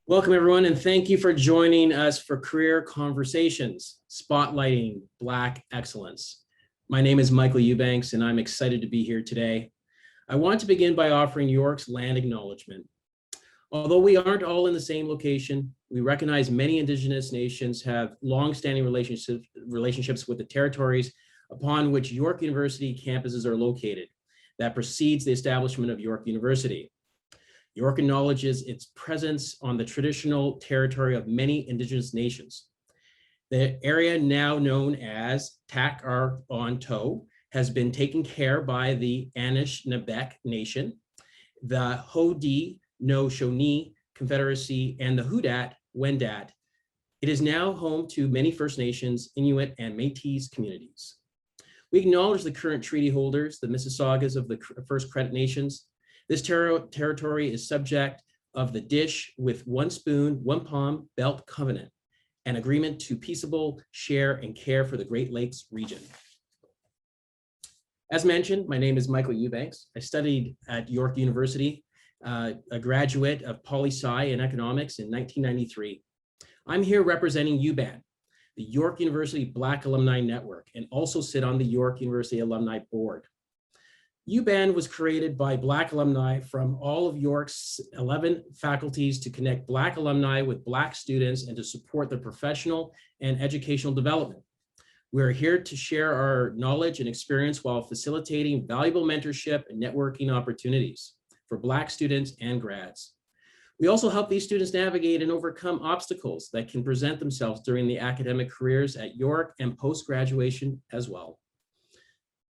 Welcome, everyone, and thank you for joining us for Career Conversations, Spotlighting Black Excellence. My name is Michael Eubanks, and I'm excited to be here today. I want to begin by offering York's land acknowledgement. Although we aren't all in the same location, we recognize many Indigenous nations have long-standing relationships with the territories upon which York University campuses are located. That precedes the establishment of York University. York acknowledges its presence on the traditional territory of many Indigenous nations. The area now known as Tak-ar-on-To has been taken care by the Anishinaabe Nation, the Haudenosaunee Confederacy, and the Hudat-Wendat. It is now home to many First Nations, Inuit, and Métis communities. We acknowledge the current treaty holders, the Mississaugas of the First Credit Nations. This territory is subject of the Dish with One Spoon, One Palm Belt Covenant, an agreement to peaceable share and care for the Great Lakes region. As mentioned, my name is Michael Eubanks. I studied at York University, a graduate of poli-sci in economics in 1993. I'm here representing UBAN, the York University Black Alumni Network, and also sit on the York University Alumni Board. UBAN was created by Black alumni from all of York's 11 faculties to connect Black alumni with Black students and to support their professional and educational development. We're here to share our knowledge and experience while facilitating valuable mentorship and networking opportunities for Black students and grads. We also help these students navigate and overcome obstacles that can present themselves during the academic careers at York and post-graduation as well.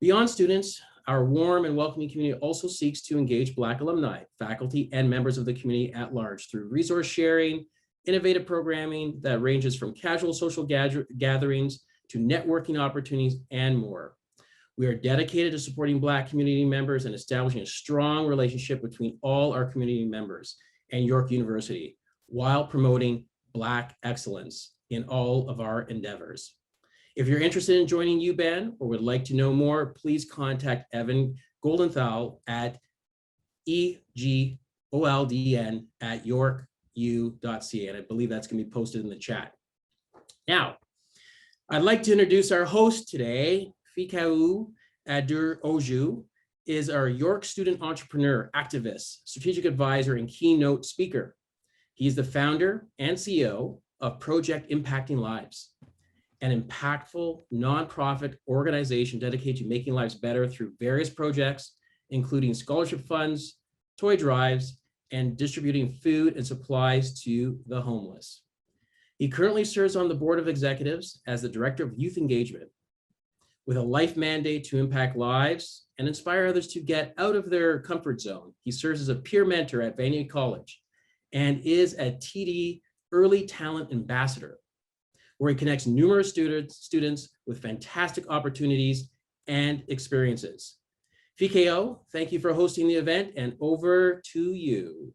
Beyond students, our warm and welcoming community also seeks to engage Black alumni, faculty, and members of the community at large through resource sharing, innovative programming that ranges from casual social gatherings to networking opportunities and more. We are dedicated to supporting Black community members and establishing a strong relationship between all our community members and York University while promoting Black excellence in all of our endeavors. If you're interested in joining UBAN or would like to know more, please contact Evan Goldenthal at egoldn@yorku.ca, and I believe that's going to be posted in the chat. Now, I'd like to introduce our host today. Fikau Adur-Oju is our York student entrepreneur, activist, strategic advisor, and keynote speaker. He's the founder and CEO of Project Impacting Lives, an impactful nonprofit organization dedicated to making lives better through various projects, including scholarship funds, toy drives, and distributing food and supplies to the homeless. He currently serves on the board of executives as the director of youth engagement. With a life mandate to impact lives and inspire others to get out of their comfort zone, he serves as a peer mentor at Vineyard College and is a TD Early Talent Ambassador, where he connects numerous students with fantastic opportunities and experiences. Fikao, thank you for hosting the event, and over to you.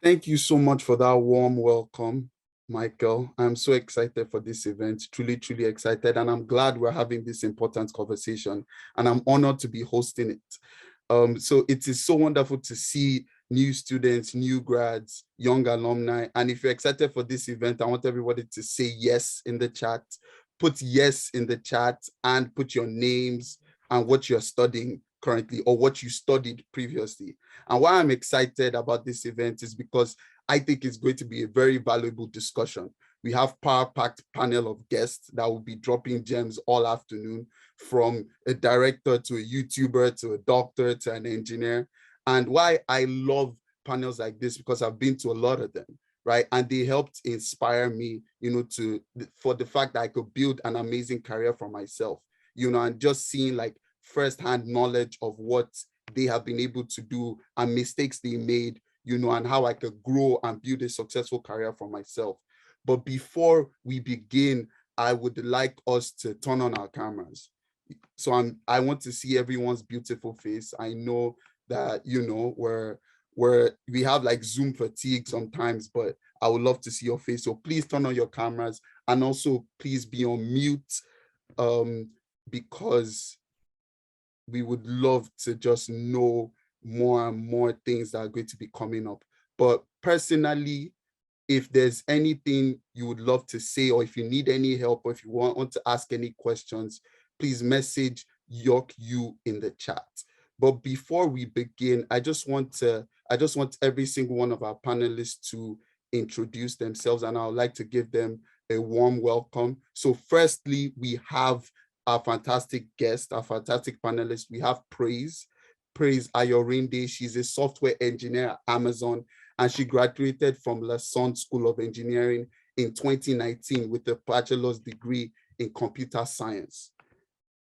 Thank you so much for that warm welcome, Michael. I'm so excited for this event, truly, truly excited, and I'm glad we're having this important conversation, and I'm honored to be hosting it. So it is so wonderful to see new students, new grads, young alumni. And if you're excited for this event, I want everybody to say yes in the chat. Put yes in the chat and put your names and what you're studying currently or what you studied previously. And why I'm excited about this event is because I think it's going to be a very valuable discussion. We have power-packed panel of guests that will be dropping gems all afternoon, from a director to a YouTuber to a doctor to an engineer. And why I love panels like this, because I've been to a lot of them, right? And they helped inspire me, for the fact that I could build an amazing career for myself, and just seeing like firsthand knowledge of what they have been able to do and mistakes they made, and how I could grow and build a successful career for myself. But before we begin, I would like us to turn on our cameras. So I want to see everyone's beautiful face. I know that, we have like Zoom fatigue sometimes, but I would love to see your face. So please turn on your cameras, and also please be on mute, because we would love to just know more and more things that are going to be coming up. But personally, if there's anything you would love to say, or if you need any help, or if you want to ask any questions, please message York U in the chat. But before we begin, I just want every single one of our panelists to introduce themselves, and I would like to give them a warm welcome. So firstly, we have our fantastic guest, our fantastic panelist. We have Praise Ayorinde. She's a software engineer at Amazon, and she graduated from Lassonde School of Engineering in 2019 with a bachelor's degree in computer science.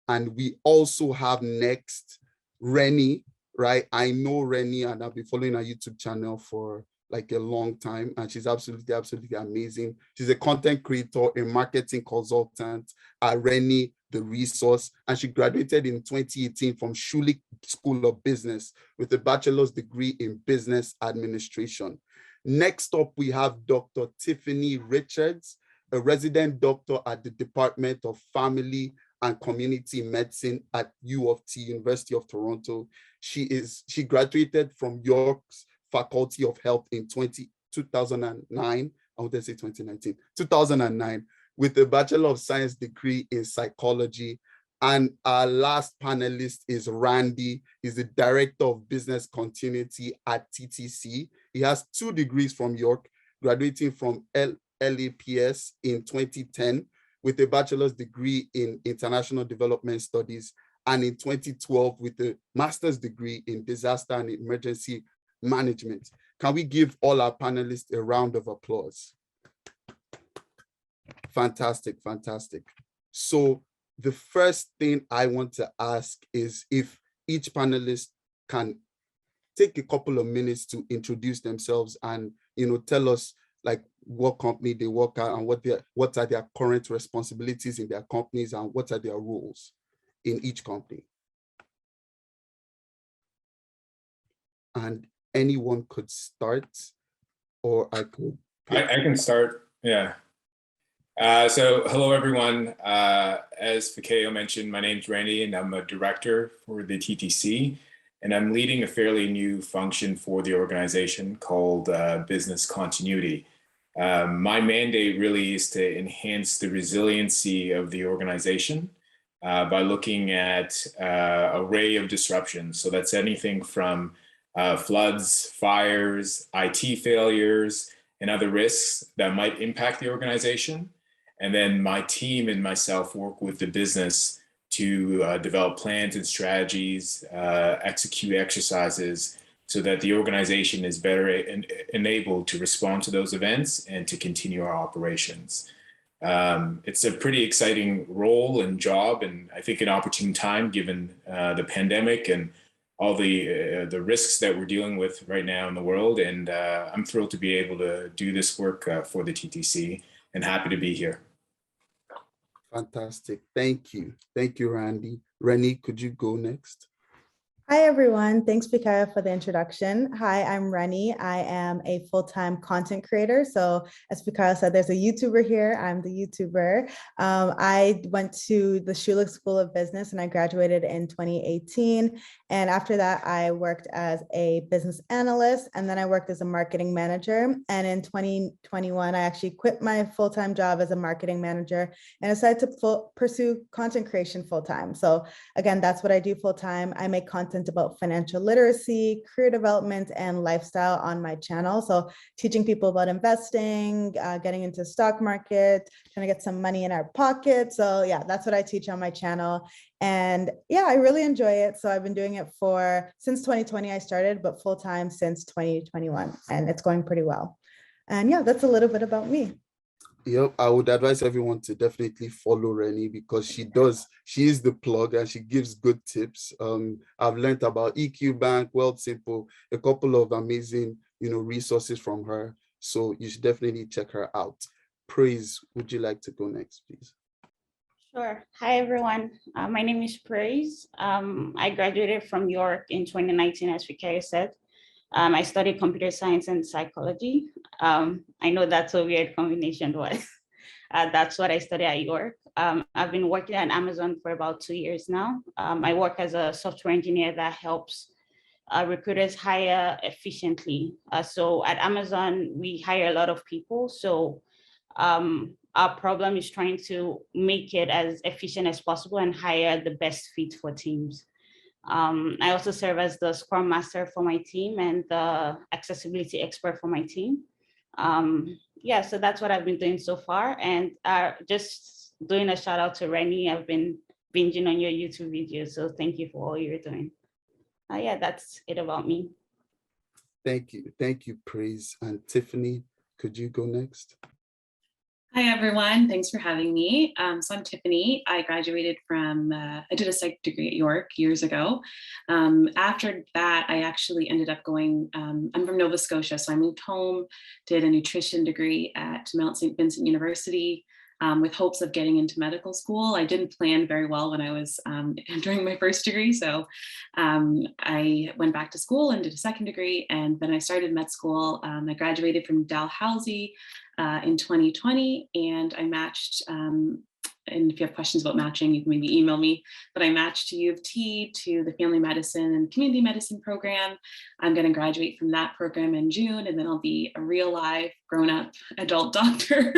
And we also have next Rennie, right? I know Rennie, and I've been following her YouTube channel for like a long time, and she's absolutely amazing. She's a content creator, a marketing consultant at Rennie, the resource, and she graduated in 2018 from Schulich School of Business with a bachelor's degree in business administration. Next up, we have Dr. Tiffany Richards, a resident doctor at the Department of Family and Community Medicine at U of T, University of Toronto. She graduated from York's Faculty of Health in 2009. I want to say 2019, 2009, with a Bachelor of Science degree in psychology. And our last panelist is Randy. He's the Director of Business Continuity at TTC. He has 2 degrees from York, graduating from LAPS in 2010 with a bachelor's degree in international development studies, and in 2012 with a master's degree in disaster and emergency management. Can we give all our panelists a round of applause? Fantastic. So the first thing I want to ask is if each panelist can take a couple of minutes to introduce themselves and tell us like what company they work at and what are their current responsibilities in their companies and what are their roles in each company. And anyone could start, or I could. I can start, yeah. So hello, everyone. As Fikeo mentioned, my name's Randy, and I'm a director for the TTC, and I'm leading a fairly new function for the organization called Business Continuity. My mandate really is to enhance the resiliency of the organization by looking at an array of disruptions. So that's anything from floods, fires, IT failures, and other risks that might impact the organization. And then my team and myself work with the business to develop plans and strategies, execute exercises so that the organization is better enabled to respond to those events and to continue our operations. It's a pretty exciting role and job, and I think an opportune time given the pandemic and all the risks that we're dealing with right now in the world. And I'm thrilled to be able to do this work for the TTC and happy to be here. Fantastic. Thank you, Randy. Rennie, could you go next? Hi, everyone. Thanks, Fikaya, for the introduction. Hi, I'm Rennie. I am a full-time content creator. So as Fikaya said, there's a YouTuber here. I'm the YouTuber. I went to the Schulich School of Business and I graduated in 2018. And after that, I worked as a business analyst, and then I worked as a marketing manager. And in 2021, I actually quit my full-time job as a marketing manager and decided to pursue content creation full-time. So again, that's what I do full-time. I make content about financial literacy, career development, and lifestyle on my channel. So teaching people about investing, getting into stock market, trying to get some money in our pocket. So yeah, that's what I teach on my channel. And yeah, I really enjoy it. So I've been doing it since 2020 I started, but full-time since 2021, and it's going pretty well. And yeah, that's a little bit about me. Yep, I would advise everyone to definitely follow Rennie because she is the plug and she gives good tips. I've learned about EQ Bank, Wealth Simple, a couple of amazing, resources from her. So you should definitely check her out. Praise, would you like to go next, please? Sure. Hi, everyone. My name is Praise. I graduated from York in 2019, as Fikaya said. I studied computer science and psychology. I know that's a weird combination, but that's what I studied at York. I've been working at Amazon for about 2 years now. I work as a software engineer that helps recruiters hire efficiently. So at Amazon, we hire a lot of people. So our problem is trying to make it as efficient as possible and hire the best fit for teams. I also serve as the Scrum Master for my team and the accessibility expert for my team. Yeah, so that's what I've been doing so far. And just doing a shout out to Rennie. I've been binging on your YouTube videos. So thank you for all you're doing. Yeah, that's it about me. Thank you, Praise. And Tiffany, could you go next? Hi, everyone. Thanks for having me. So I'm Tiffany. I graduated from, I did a psych degree at York years ago. After that, I actually ended up going, I'm from Nova Scotia, so I moved home, did a nutrition degree at Mount St. Vincent University with hopes of getting into medical school. I didn't plan very well when I was during my first degree. So I went back to school and did a second degree, and then I started med school. I graduated from Dalhousie in 2020, and I matched, and if you have questions about matching, you can maybe email me, but I matched to U of T to the family medicine and community medicine program. I'm going to graduate from that program in June, and then I'll be a real live grown-up adult doctor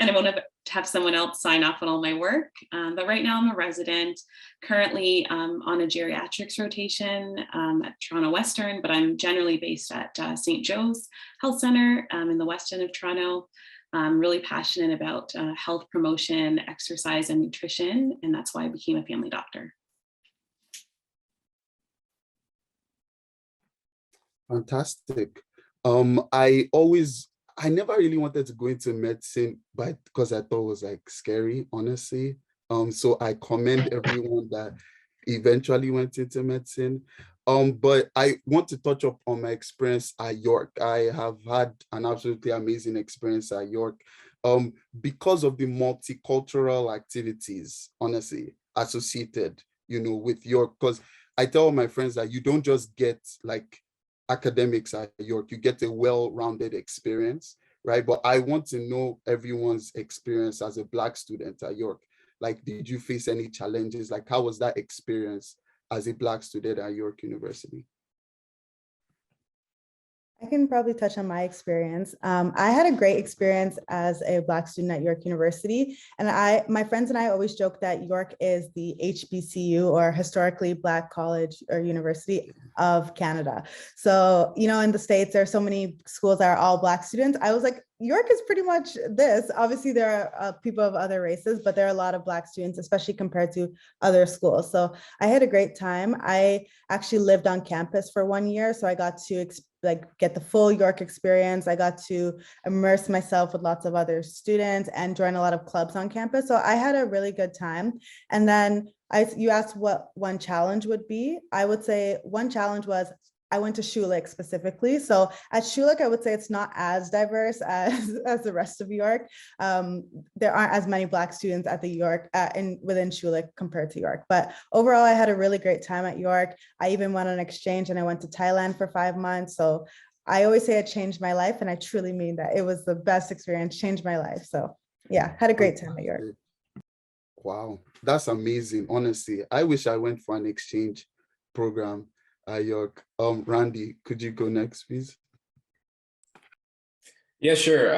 and I won't have someone else sign off on all my work. But right now I'm a resident, currently on a geriatrics rotation at Toronto Western, but I'm generally based at St. Joe's Health Center in the west end of Toronto. I'm really passionate about health promotion, exercise, and nutrition, and that's why I became a family doctor. Fantastic. I never really wanted to go into medicine, but because I thought it was like scary, honestly. So I commend everyone that eventually went into medicine. But I want to touch up on my experience at York. I have had an absolutely amazing experience at York because of the multicultural activities, honestly, associated, with York. Because I tell my friends that you don't just get like academics at York, you get a well-rounded experience, right? But I want to know everyone's experience as a Black student at York. Like, did you face any challenges? Like, how was that experience as a Black student at York University? I can probably touch on my experience. I had a great experience as a Black student at York University. And my friends and I always joke that York is the HBCU, or historically Black college or university of Canada. So, in the States, there are so many schools that are all Black students. I was like, York is pretty much this. Obviously, there are people of other races, but there are a lot of Black students, especially compared to other schools. So I had a great time. I actually lived on campus for 1 year. So I got to get the full York experience. I got to immerse myself with lots of other students and join a lot of clubs on campus. So I had a really good time. And then you asked what one challenge would be. I would say one challenge was I went to Schulich specifically. So at Schulich, I would say it's not as diverse as the rest of York. There aren't as many Black students at the York within Schulich compared to York. But overall, I had a really great time at York. I even went on exchange and I went to Thailand for 5 months. So I always say it changed my life, and I truly mean that. It was the best experience, changed my life. So yeah, had a great time at York. Wow, that's amazing. Honestly, I wish I went for an exchange program at York. Randy, could you go next, please? Yeah, sure.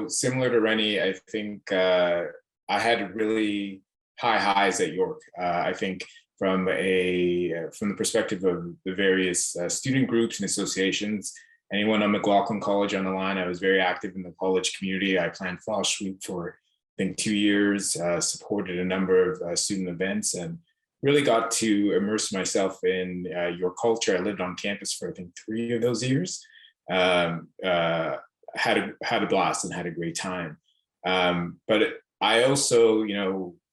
Similar to Rennie, I think I had really high highs at York. I think from the perspective of the various student groups and associations, anyone on McLaughlin College on the line, I was very active in the college community. I planned Fall Week for, I think, 2 years, supported a number of student events, and really got to immerse myself in your culture. I lived on campus for, I think, 3 of those years. Had a blast and had a great time. But I also,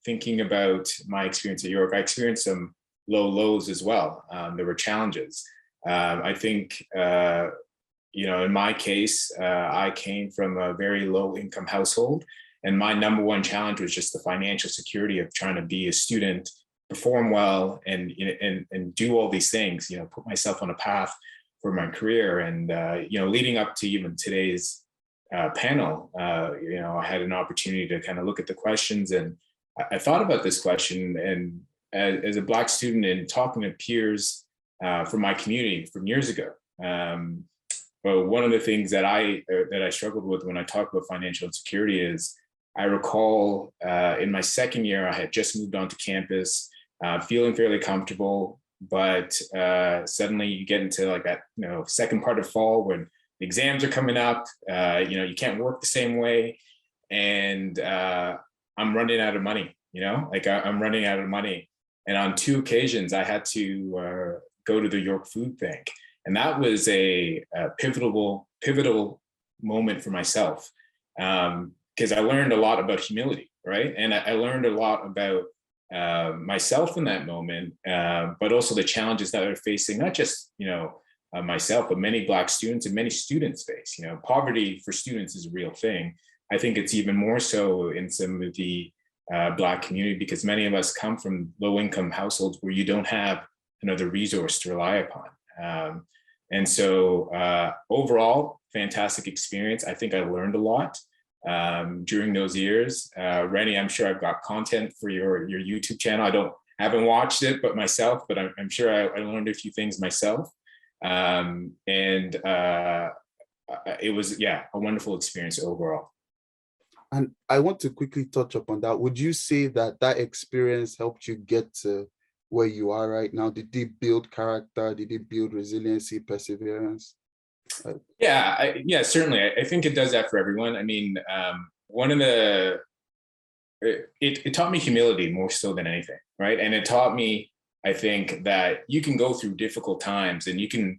thinking about my experience at York, I experienced some low lows as well. There were challenges. I think, in my case, I came from a very low income household, and my number one challenge was just the financial security of trying to be a student, perform well, and do all these things, put myself on a path for my career. And, leading up to even today's panel, I had an opportunity to kind of look at the questions, and I thought about this question, and as a Black student and talking to peers from my community from years ago. But one of the things that I struggled with when I talk about financial insecurity is I recall in my second year, I had just moved onto campus, feeling fairly comfortable, but suddenly you get into like that, second part of fall when the exams are coming up, you can't work the same way. And I'm running out of money, I'm running out of money. And on 2 occasions, I had to go to the York Food Bank. And that was a pivotal moment for myself, because I learned a lot about humility, right? And I learned a lot about myself in that moment, but also the challenges that are facing, not just myself, but many Black students and many students face. Poverty for students is a real thing. I think it's even more so in some of the Black community, because many of us come from low-income households where you don't have another resource to rely upon. And so overall, fantastic experience. I think I learned a lot during those years. Rennie, I'm sure I've got content for your YouTube channel. Haven't watched it, but I'm sure I learned a few things myself. And it was, a wonderful experience overall. And I want to quickly touch upon that. Would you say that experience helped you get to where you are right now? Did it build character? Did it build resiliency, perseverance? Yeah, certainly. I think it does that for everyone. I mean, it taught me humility more so than anything, right? And it taught me, I think, that you can go through difficult times and you can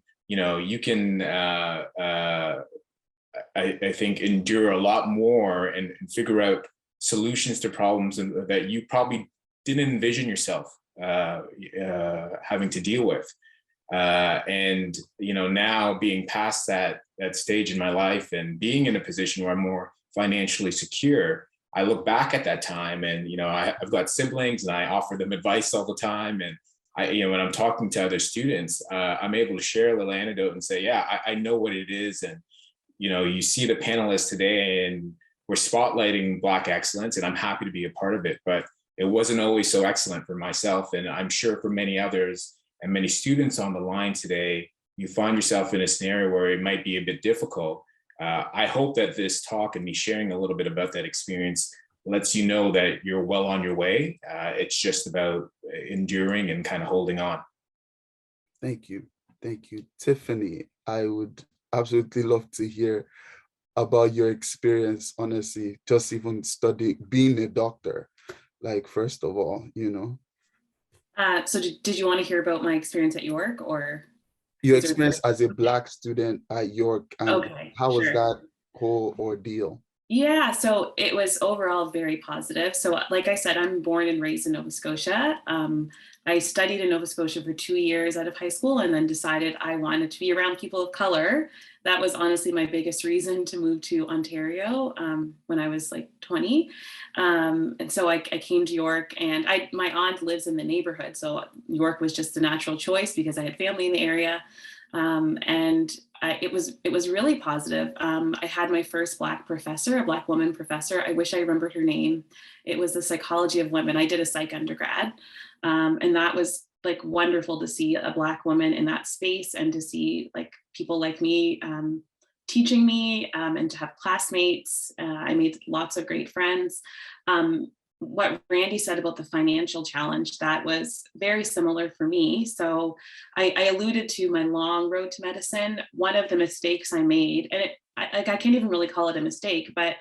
I think endure a lot more and figure out solutions to problems that you probably didn't envision yourself having to deal with. And now being past that stage in my life and being in a position where I'm more financially secure, I look back at that time and I've got siblings and I offer them advice all the time. And when I'm talking to other students, I'm able to share a little anecdote and say, I know what it is. And you see the panelists today and we're spotlighting Black excellence, and I'm happy to be a part of it, but it wasn't always so excellent for myself. And I'm sure for many others and many students on the line today, you find yourself in a scenario where it might be a bit difficult. I hope that this talk and me sharing a little bit about that experience lets you know that you're well on your way. It's just about enduring and kind of holding on. Thank you. Thank you. Tiffany, I would absolutely love to hear about your experience, honestly, just even being a doctor, like, first of all, So did you want to hear about my experience at York, or? Your experience as a Black student at York, and how was that whole ordeal? Yeah, so it was overall very positive. So like I said, I'm born and raised in Nova Scotia. I studied in Nova Scotia for 2 years out of high school and then decided I wanted to be around people of color. That was honestly my biggest reason to move to Ontario when I was like 20. And so I came to York, and my aunt lives in the neighborhood. So York was just a natural choice because I had family in the area. It was really positive. I had my first Black professor, a Black woman professor. I wish I remembered her name. It was the psychology of women. I did a psych undergrad. And that was like wonderful to see a Black woman in that space and to see like people like me teaching me and to have classmates. I made lots of great friends. What Randy said about the financial challenge, that was very similar for me. So I alluded to my long road to medicine. One of the mistakes I made, and I can't even really call it a mistake, but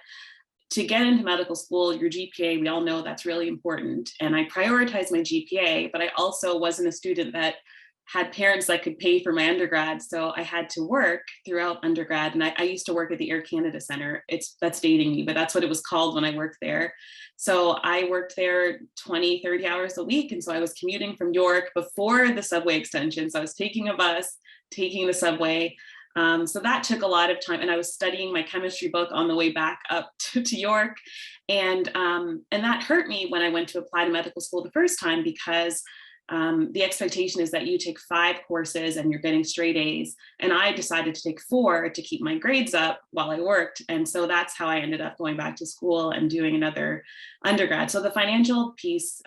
to get into medical school, your GPA, we all know that's really important. And I prioritized my GPA, but I also wasn't a student that had parents that could pay for my undergrad. So I had to work throughout undergrad. And I used to work at the Air Canada Center. That's dating me, but that's what it was called when I worked there. So I worked there 20, 30 hours a week. And so I was commuting from York before the subway extension. So I was taking a bus, taking the subway. So that took a lot of time. And I was studying my chemistry book on the way back up to York. And that hurt me when I went to apply to medical school the first time, because the expectation is that you take 5 courses and you're getting straight A's. And I decided to take 4 to keep my grades up while I worked. And so that's how I ended up going back to school and doing another undergrad. So the financial piece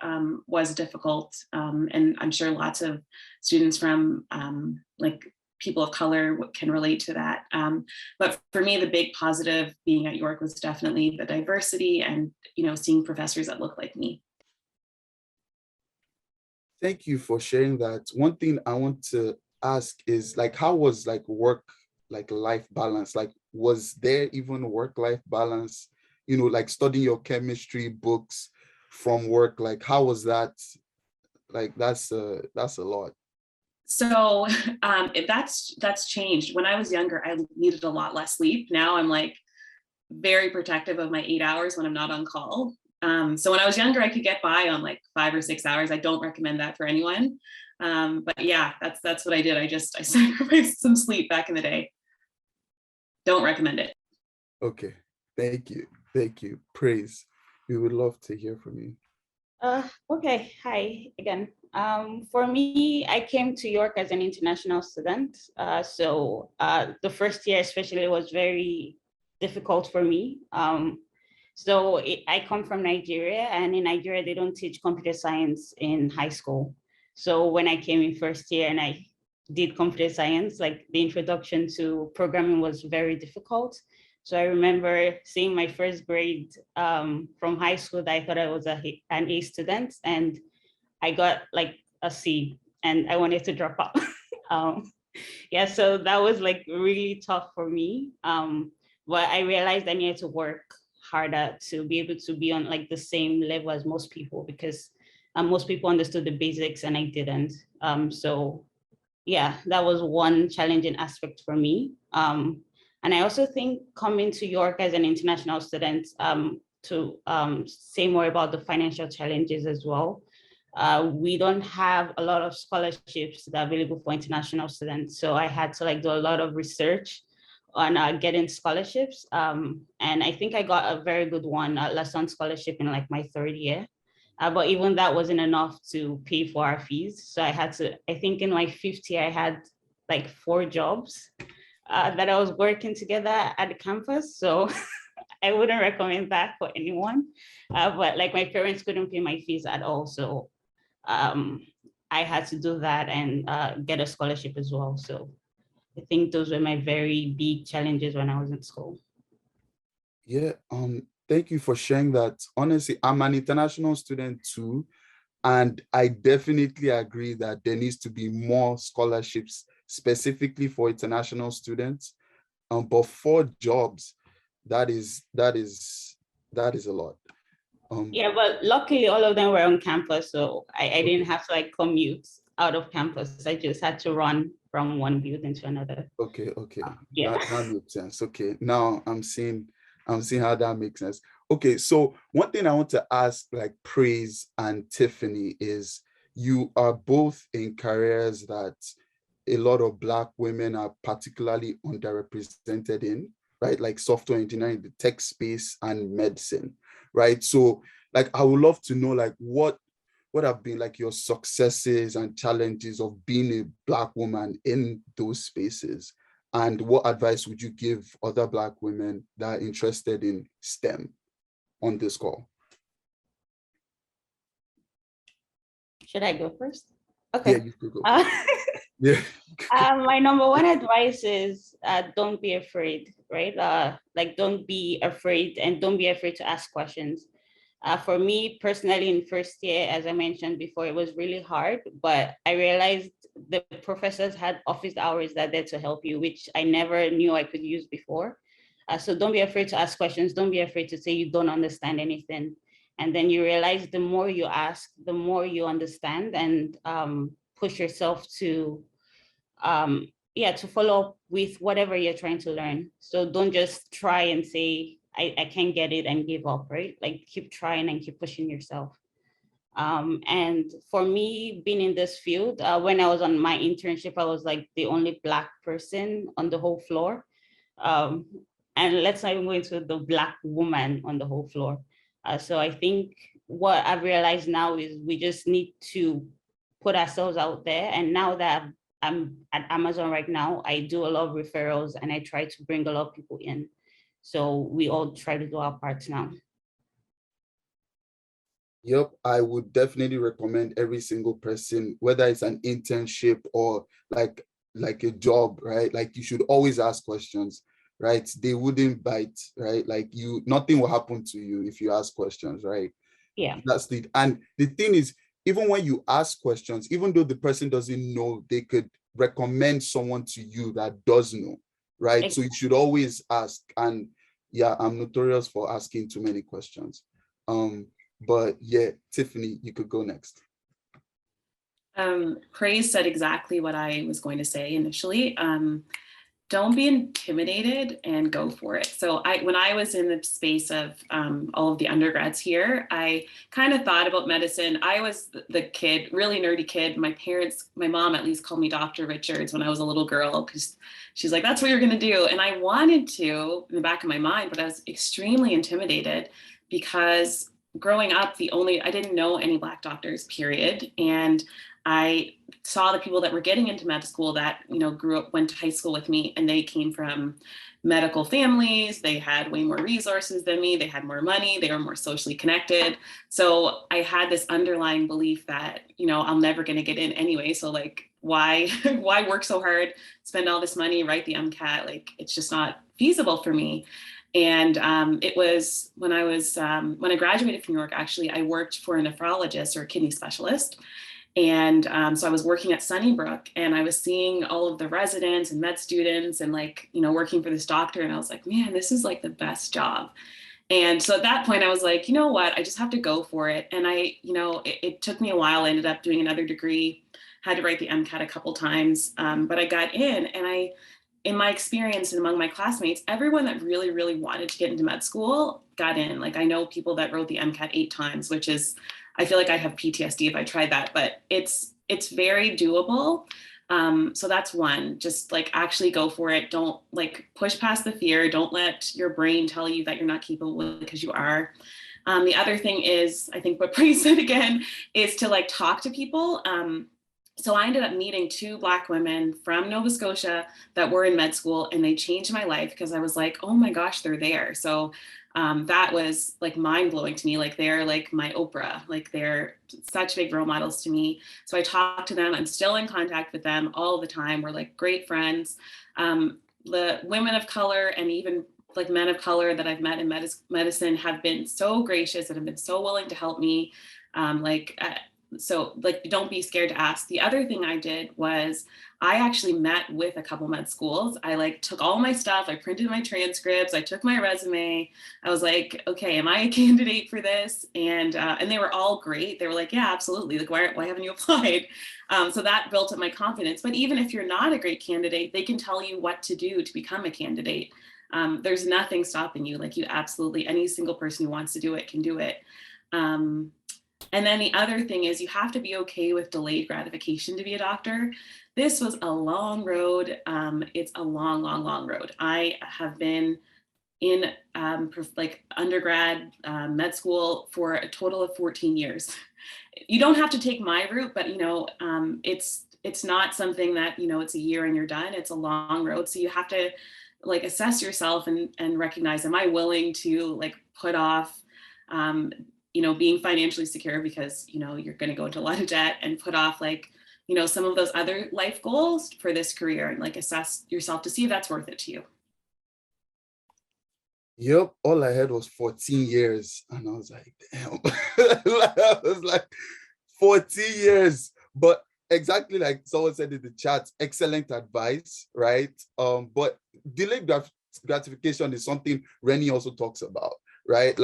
was difficult. And I'm sure lots of students from like people of color can relate to that. But for me, the big positive being at York was definitely the diversity and, seeing professors that look like me. Thank you for sharing that. One thing I want to ask is like, how was like work, like life balance? Like, was there even work-life balance? Like studying your chemistry books from work, like how was that? Like, that's a lot. So that's changed. When I was younger, I needed a lot less sleep. Now I'm like very protective of my 8 hours when I'm not on call. So when I was younger, I could get by on like 5 or 6 hours. I don't recommend that for anyone. But yeah, that's what I did. I sacrificed some sleep back in the day. Don't recommend it. Okay, thank you. Thank you. Praise. We would love to hear from you. Okay, hi again. For me, I came to York as an international student. So the first year especially was very difficult for me. I come from Nigeria, and in Nigeria, they don't teach computer science in high school. So when I came in first year and I did computer science, like the introduction to programming was very difficult. So I remember seeing my first grade from high school that I thought I was an A student, and I got like a C, and I wanted to drop out. Yeah, so that was like really tough for me. But I realized I needed to work harder to be able to be on like the same level as most people, because most people understood the basics and I didn't. So yeah, that was one challenging aspect for me. And I also think coming to York as an international student, to say more about the financial challenges as well. We don't have a lot of scholarships that are available for international students. So I had to like do a lot of research on getting scholarships. And I think I got a very good one, a lesson scholarship in like my 3rd year. But even that wasn't enough to pay for our fees. So I had to, I think in my 5th year, I had like 4 jobs that I was working together at the campus. So I wouldn't recommend that for anyone. But like my parents couldn't pay my fees at all. So I had to do that and get a scholarship as well. So I think those were my very big challenges when I was in school. Yeah, thank you for sharing that. Honestly, I'm an international student too, and I definitely agree that there needs to be more scholarships specifically for international students. But 4 jobs, that is a lot. Yeah, but luckily all of them were on campus, so I didn't have to like commute out of campus. I just had to run from one building to another. Okay. Yeah. That makes sense. Okay, now I'm seeing how that makes sense. Okay, so one thing I want to ask like Praise and Tiffany is, you are both in careers that a lot of Black women are particularly underrepresented in, right? Like software engineering, the tech space, and medicine, right? So like, I would love to know like what have been like your successes and challenges of being a Black woman in those spaces? And what advice would you give other Black women that are interested in STEM on this call? Should I go first? Okay. Yeah, you could go. Yeah. My number one advice is don't be afraid, right? Like don't be afraid, and don't be afraid to ask questions. For me personally, in first year, as I mentioned before, it was really hard, but I realized the professors had office hours that are there to help you, which I never knew I could use before. So don't be afraid to ask questions. Don't be afraid to say you don't understand anything. And then you realize the more you ask, the more you understand, and push yourself to to follow up with whatever you're trying to learn. So don't just try and say, I can't get it and give up, right? Like keep trying and keep pushing yourself. And for me, being in this field, when I was on my internship, I was like the only Black person on the whole floor. And let's not even go into the Black woman on the whole floor. So I think what I've realized now is we just need to put ourselves out there. And now that I'm at Amazon right now, I do a lot of referrals and I try to bring a lot of people in. So we all try to do our parts now. Yep, I would definitely recommend every single person, whether it's an internship or like a job, right? Like you should always ask questions, right? They wouldn't bite, right? Like nothing will happen to you if you ask questions, right? Yeah. And the thing is, even when you ask questions, even though the person doesn't know, they could recommend someone to you that does know, right? Exactly. So you should always ask. And yeah, I'm notorious for asking too many questions. But yeah, Tiffany, you could go next. Praise said exactly what I was going to say initially. Don't be intimidated and go for it. So when I was in the space of all of the undergrads here, I kind of thought about medicine. I was the kid, really nerdy kid. My mom at least called me Dr. Richards when I was a little girl, because she's like, that's what you're gonna do. And I wanted to in the back of my mind, but I was extremely intimidated because growing up, I didn't know any Black doctors, period. And I saw the people that were getting into med school that, went to high school with me, and they came from medical families. They had way more resources than me. They had more money. They were more socially connected. So I had this underlying belief that, I'm never going to get in anyway. So like, why work so hard, spend all this money, write the MCAT? Like, it's just not feasible for me. And it was when I graduated from New York, actually, I worked for a nephrologist or a kidney specialist. And so I was working at Sunnybrook, and I was seeing all of the residents and med students and working for this doctor. And I was like, man, this is like the best job. And so at that point I was like, you know what, I just have to go for it. And it took me a while. I ended up doing another degree, had to write the MCAT a couple times, but I got in. And in my experience and among my classmates, everyone that really, really wanted to get into med school got in. Like I know people that wrote the MCAT 8 times, which is, I feel like I have PTSD if I tried that, but it's very doable. So that's one, just like actually go for it. Don't push past the fear. Don't let your brain tell you that you're not capable, because you are. The other thing is, I think what Praise said again, is to talk to people. So I ended up meeting 2 Black women from Nova Scotia that were in med school, and they changed my life because I was like, oh my gosh, they're there. So that was mind blowing to me. They're my Oprah, they're such big role models to me. So I talked to them. I'm still in contact with them all the time. We're great friends. The women of color and even men of color that I've met in medicine have been so gracious and have been so willing to help me. So don't be scared to ask. The other thing I did was I actually met with a couple med schools. I took all my stuff, I printed my transcripts, I took my resume. I was like, okay, am I a candidate for this? And they were all great. They were like, yeah, absolutely. Why haven't you applied? So that built up my confidence. But even if you're not a great candidate, they can tell you what to do to become a candidate. There's nothing stopping you. You absolutely, any single person who wants to do it can do it. And then the other thing is you have to be okay with delayed gratification to be a doctor. This was a long road. It's a long, long, long road. I have been in undergrad med school for a total of 14 years. You don't have to take my route, but it's not something that, it's a year and you're done. It's a long road. So you have to assess yourself and recognize, am I willing to put off being financially secure because, you're going to go into a lot of debt, and put off some of those other life goals for this career, and assess yourself to see if that's worth it to you. Yep, all I had was 14 years. And I was like, damn. I was like, 14 years. But exactly like someone said in the chat, excellent advice, right? But delayed gratification is something Rennie also talks about, right?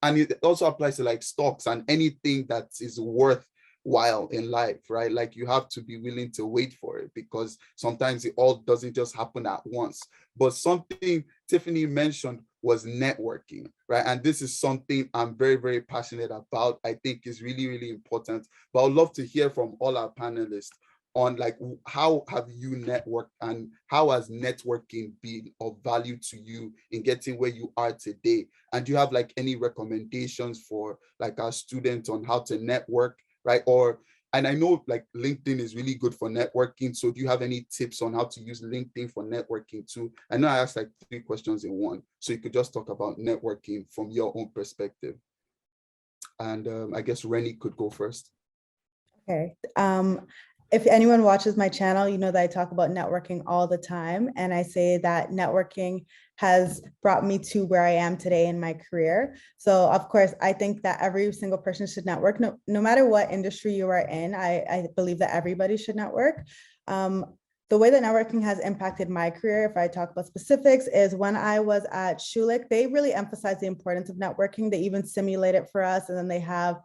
And it also applies to stocks and anything that is worthwhile in life, right? You have to be willing to wait for it, because sometimes it all doesn't just happen at once. But something Tiffany mentioned was networking, right? And this is something I'm very, very passionate about. I think is really, really important. But I'd love to hear from all our panelists on how have you networked, and how has networking been of value to you in getting where you are today? And do you have any recommendations for our students on how to network, right? Or And I know like LinkedIn is really good for networking. So do you have any tips on how to use LinkedIn for networking too? I know I asked like 3 questions in one, so you could just talk about networking from your own perspective. And I guess Rennie could go first. Okay. If anyone watches my channel, you know that I talk about networking all the time. And I say that networking has brought me to where I am today in my career. So of course, I think that every single person should network, no matter what industry you are in. I believe that everybody should network. The way that networking has impacted my career, if I talk about specifics, is when I was at Schulich, they really emphasize the importance of networking. They even simulate it for us. And then they have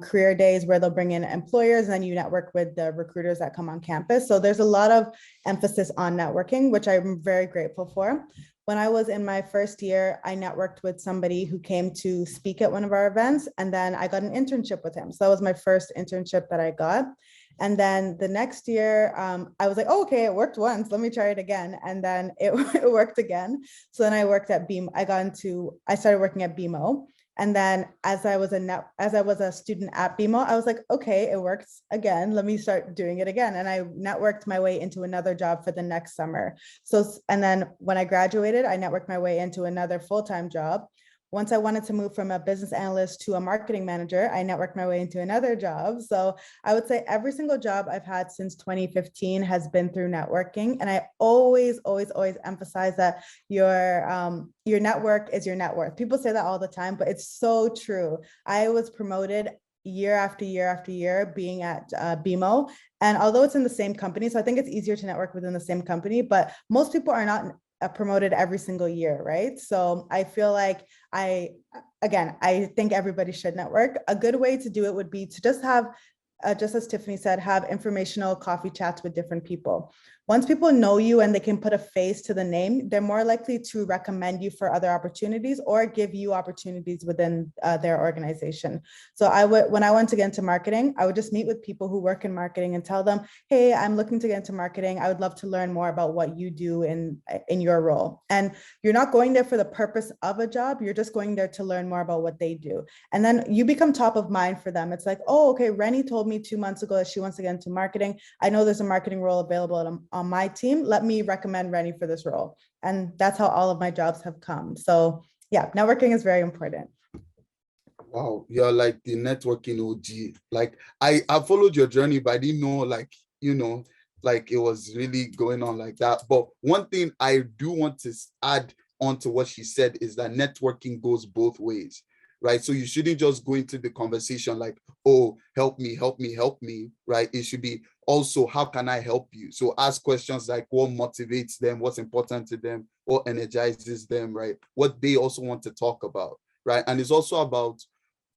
career days where they'll bring in employers and then you network with the recruiters that come on campus. So there's a lot of emphasis on networking, which I'm very grateful for. When I was in my first year, I networked with somebody who came to speak at one of our events, and then I got an internship with him. So that was my first internship that I got. And then the next year, I was like, oh, okay, it worked once. Let me try it again. And then it worked again. So then I worked at BMO. I started working at BMO. And then as I was a student at BMO, I was like, okay, it works again. Let me start doing it again. And I networked my way into another job for the next summer. So, and then when I graduated, I networked my way into another full-time job. Once I wanted to move from a business analyst to a marketing manager, I networked my way into another job. So I would say every single job I've had since 2015 has been through networking. And I always emphasize that your network is your net worth. People say that all the time, but it's so true. I was promoted year after year after year being at BMO. And although it's in the same company, so I think it's easier to network within the same company, but most people are not promoted every single year, right? So I feel like I think everybody should network. A good way to do it would be to just have, just as Tiffany said, have informational coffee chats with different people. Once people know you and they can put a face to the name, they're more likely to recommend you for other opportunities or give you opportunities within their organization. So when I went to get into marketing, I would just meet with people who work in marketing and tell them, hey, I'm looking to get into marketing. I would love to learn more about what you do in your role. And you're not going there for the purpose of a job. You're just going there to learn more about what they do. And then you become top of mind for them. It's like, oh, okay, Rennie told me 2 months ago that she wants to get into marketing. I know there's a marketing role available on my team. Let me recommend Rennie for this role. And that's how all of my jobs have come. So yeah, networking is very important. Wow, you're like the networking OG. Like I followed your journey, but I didn't know like, like it was really going on like that. But one thing I do want to add on to what she said is that networking goes both ways, right? So you shouldn't just go into the conversation like, oh, help me, right? It should be also, how can I help you? So ask questions like what motivates them, what's important to them, what energizes them, right? What they also want to talk about, right? And it's also about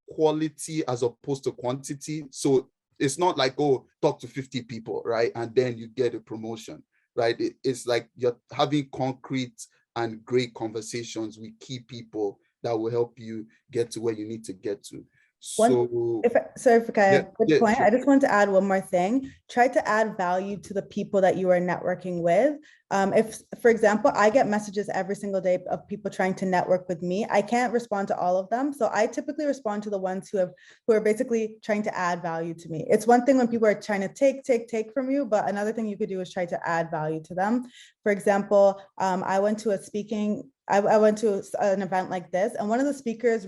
quality as opposed to quantity. So it's not like, oh, talk to 50 people, right? And then you get a promotion, right? It's like you're having concrete and great conversations with key people that will help you get to where you need to get to. So, good point. sure. I just want to add one more thing. Try to add value to the people that you are networking with. If, for example, I get messages every single day of people trying to network with me, I can't respond to all of them. So I typically respond to the ones who are basically trying to add value to me. It's one thing when people are trying to take from you, but another thing you could do is try to add value to them. For example, I went to an event like this, and one of the speakers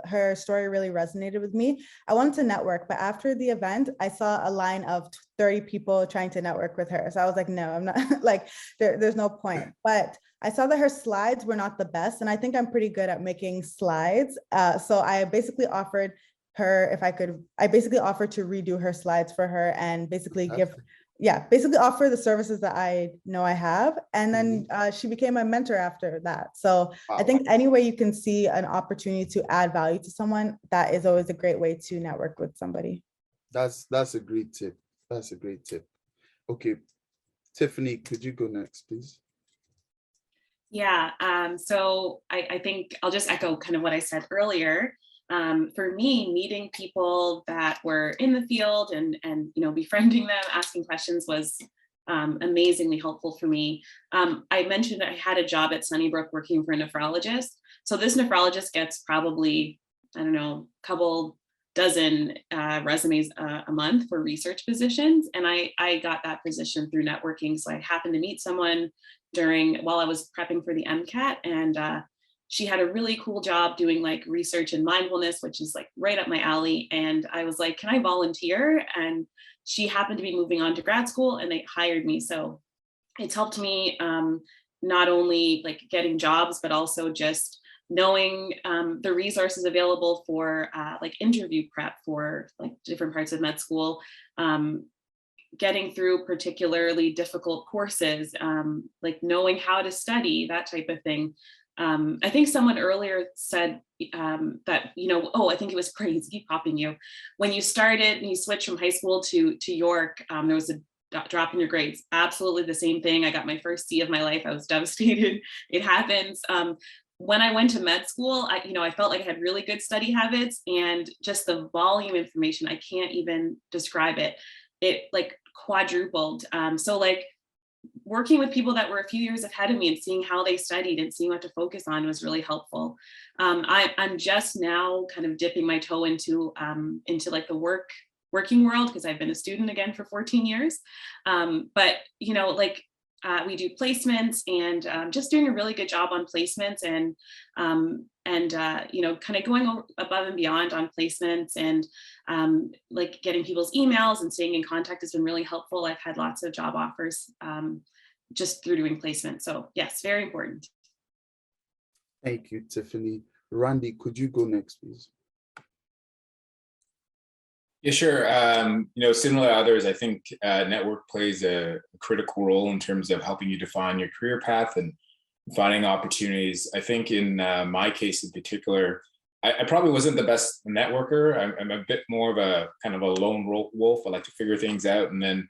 her story really resonated with me. I wanted to network, but after the event, I saw a line of 30 people trying to network with her. So I was like, no, I'm not like, there's no point. But I saw that her slides were not the best. And I think I'm pretty good at making slides. So I basically offered her to redo her slides for her and basically offer the services that I know I have. And then she became a mentor after that. So I think any way you can see an opportunity to add value to someone, that is always a great way to network with somebody. That's a great tip. That's a great tip. Okay, Tiffany, could you go next, please? Yeah, so I think I'll just echo kind of what I said earlier. For me, meeting people that were in the field and befriending them, asking questions was amazingly helpful for me. I mentioned I had a job at Sunnybrook working for a nephrologist. So this nephrologist gets probably, I don't know, a couple dozen resumes a month for research positions. And I got that position through networking. So I happened to meet someone while I was prepping for the MCAT, and she had a really cool job doing like research in mindfulness, which is like right up my alley. And I was like, can I volunteer? And she happened to be moving on to grad school and they hired me. So it's helped me not only like getting jobs, but also just knowing the resources available for like interview prep for like different parts of med school, getting through particularly difficult courses, like knowing how to study, that type of thing. I think someone earlier said that, I think it was Praise, keep popping you. When you started and you switched from high school to York, there was a drop in your grades. Absolutely the same thing. I got my first C of my life. I was devastated. It happens. When I went to med school, I felt like I had really good study habits, and just the volume information, I can't even describe it. It like quadrupled. So like working with people that were a few years ahead of me and seeing how they studied and seeing what to focus on was really helpful. I'm just now kind of dipping my toe into like the working world, because I've been a student again for 14 years. But we do placements, and just doing a really good job on placements, and kind of going above and beyond on placements, and like getting people's emails and staying in contact has been really helpful. I've had lots of job offers just through doing placements. So yes, very important. Thank you, Tiffany. Randy, could you go next, please? Yeah, sure. Similar to others, I think network plays a critical role in terms of helping you define your career path and finding opportunities. I think in my case in particular, I probably wasn't the best networker. I'm a bit more of a kind of a lone wolf. I like to figure things out and then,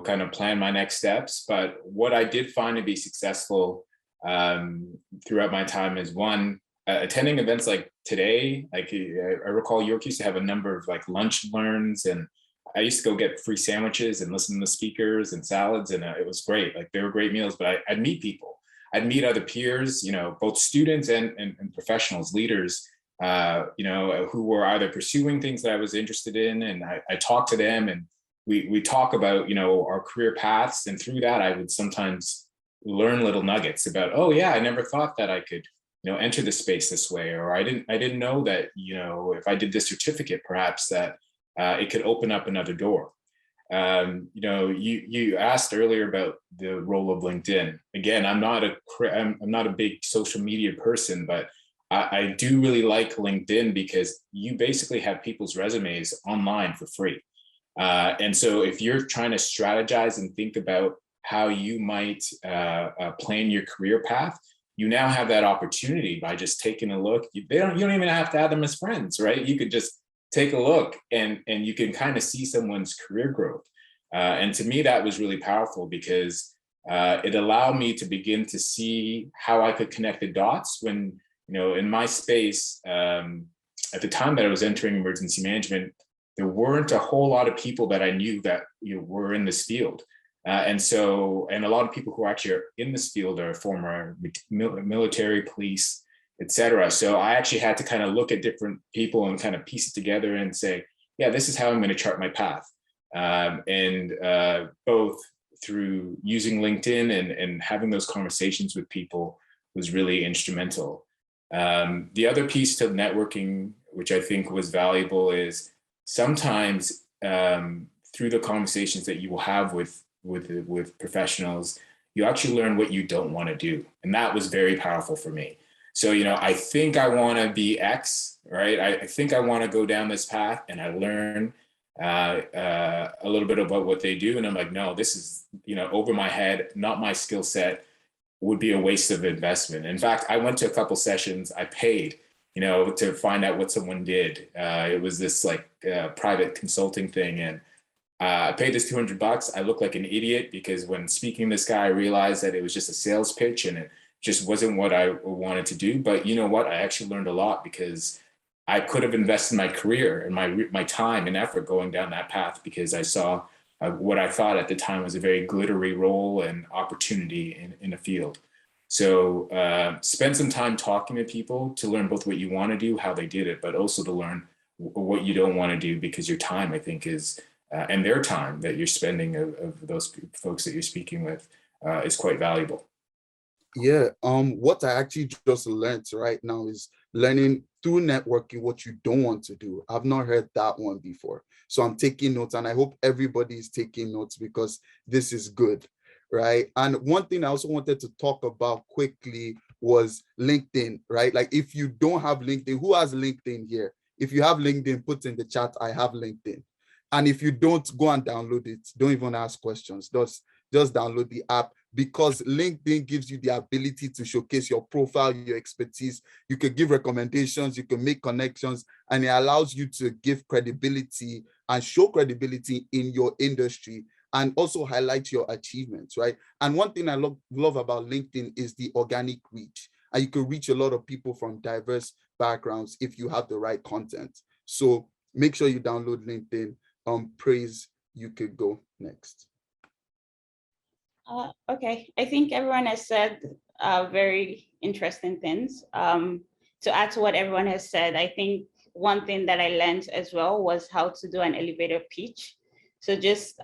kind of plan my next steps. But what I did find to be successful throughout my time is, one, attending events like today. Like I recall York used to have a number of like lunch learns, and I used to go get free sandwiches and listen to the speakers and salads, and it was great. Like they were great meals, but I'd meet people. I'd meet other peers, both students and professionals, leaders, who were either pursuing things that I was interested in, and I talked to them, and we talk about, our career paths, and through that I would sometimes learn little nuggets about, oh yeah, I never thought that I could enter the space this way, or I didn't know that, if I did this certificate, perhaps that it could open up another door. You asked earlier about the role of LinkedIn. Again, I'm not a big social media person, but I do really like LinkedIn because you basically have people's resumes online for free. And so if you're trying to strategize and think about how you might plan your career path, you now have that opportunity by just taking a look. You don't even have to add them as friends, right? You could just take a look and you can kind of see someone's career growth. And to me, that was really powerful because it allowed me to begin to see how I could connect the dots when, in my space, at the time that I was entering emergency management, there weren't a whole lot of people that I knew that were in this field. And a lot of people who actually are in this field are former military, police, et cetera. So I actually had to kind of look at different people and kind of piece it together and say, yeah, this is how I'm going to chart my path. Both through using LinkedIn and having those conversations with people was really instrumental. The other piece to networking, which I think was valuable, is sometimes through the conversations that you will have with professionals, you actually learn what you don't want to do. And that was very powerful for me. So, I think I want to be X, right? I think I want to go down this path, and I learn a little bit about what they do. And I'm like, no, this is, over my head, not my skill set, would be a waste of investment. In fact, I went to a couple sessions, I paid, to find out what someone did. It was this like private consulting thing. And I paid this $200. I looked like an idiot because when speaking to this guy, I realized that it was just a sales pitch and it just wasn't what I wanted to do. But you know what? I actually learned a lot because I could have invested my career and my time and effort going down that path because I saw what I thought at the time was a very glittery role and opportunity in a field. So spend some time talking to people to learn both what you want to do, how they did it, but also to learn what you don't want to do, because your time, I think, is and their time that you're spending of those folks that you're speaking with is quite valuable. Yeah, what I actually just learned right now is learning through networking what you don't want to do. I've not heard that one before. So I'm taking notes, and I hope everybody is taking notes because this is good, right? And one thing I also wanted to talk about quickly was LinkedIn, right? Like if you don't have LinkedIn, who has LinkedIn here? If you have LinkedIn, put in the chat, I have LinkedIn. And if you don't, go and download it. Don't even ask questions. Just download the app, because LinkedIn gives you the ability to showcase your profile, your expertise. You can give recommendations, you can make connections, and it allows you to give credibility and show credibility in your industry and also highlight your achievements, right? And one thing I love about LinkedIn is the organic reach. And you can reach a lot of people from diverse backgrounds if you have the right content. So make sure you download LinkedIn. Praise, you could go next. Okay, I think everyone has said very interesting things. To add to what everyone has said, I think one thing that I learned as well was how to do an elevator pitch. So just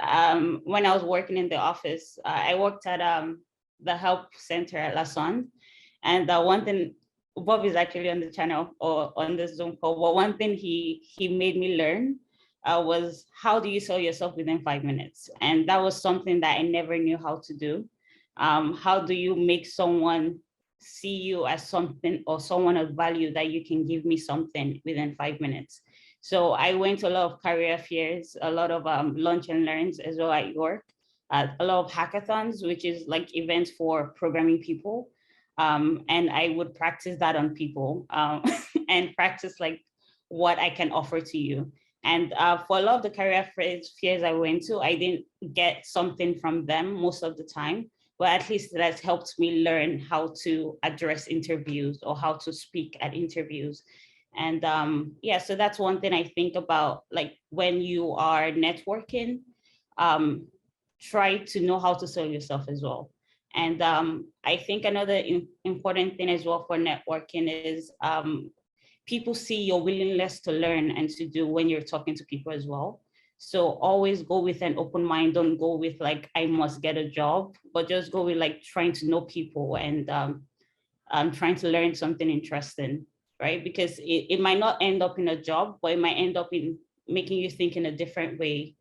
when I was working in the office, I worked at the help center at La Sonde. And one thing, Bob is actually on the channel or on the Zoom call, but one thing he made me learn was how do you sell yourself within 5 minutes? And that was something that I never knew how to do. How do you make someone see you as something or someone of value that you can give me something within 5 minutes? So I went to a lot of career fairs, a lot of lunch and learns as well at York, a lot of hackathons, which is like events for programming people. And I would practice that on people and practice like what I can offer to you. And for a lot of the career fairs I went to, I didn't get something from them most of the time, but at least that's helped me learn how to address interviews or how to speak at interviews. And yeah, so that's one thing I think about, like when you are networking, try to know how to sell yourself as well. And I think another important thing as well for networking is people see your willingness to learn and to do when you're talking to people as well. So always go with an open mind. Don't go with like, I must get a job, but just go with like trying to know people and trying to learn something interesting, right? Because it might not end up in a job, but it might end up in making you think in a different way.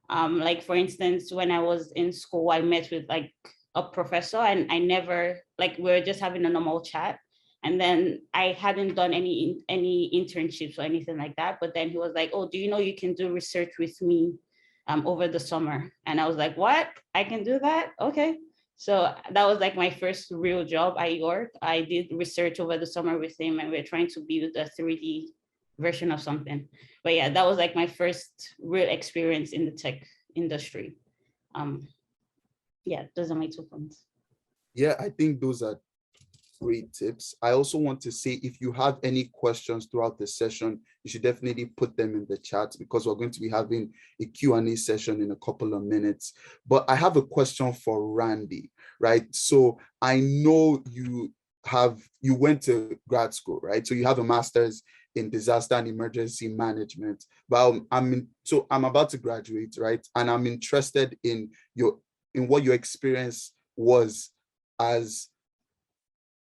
Like for instance, when I was in school, I met with like a professor and I never, like we were just having a normal chat. And then I hadn't done any internships or anything like that. But then he was like, oh, do you know you can do research with me over the summer? And I was like, what? I can do that? Okay. So that was like my first real job at York. I did research over the summer with him and we're trying to build a 3D version of something. But yeah, that was like my first real experience in the tech industry. Yeah, those are my 2 points. Yeah, I think those are great tips. I also want to say, if you have any questions throughout the session, you should definitely put them in the chat because we're going to be having a Q&A session in a couple of minutes. But I have a question for Randy, right? So I know you went to grad school, right? So you have a master's in disaster and emergency management. But I'm about to graduate, right? And I'm interested in what your experience was as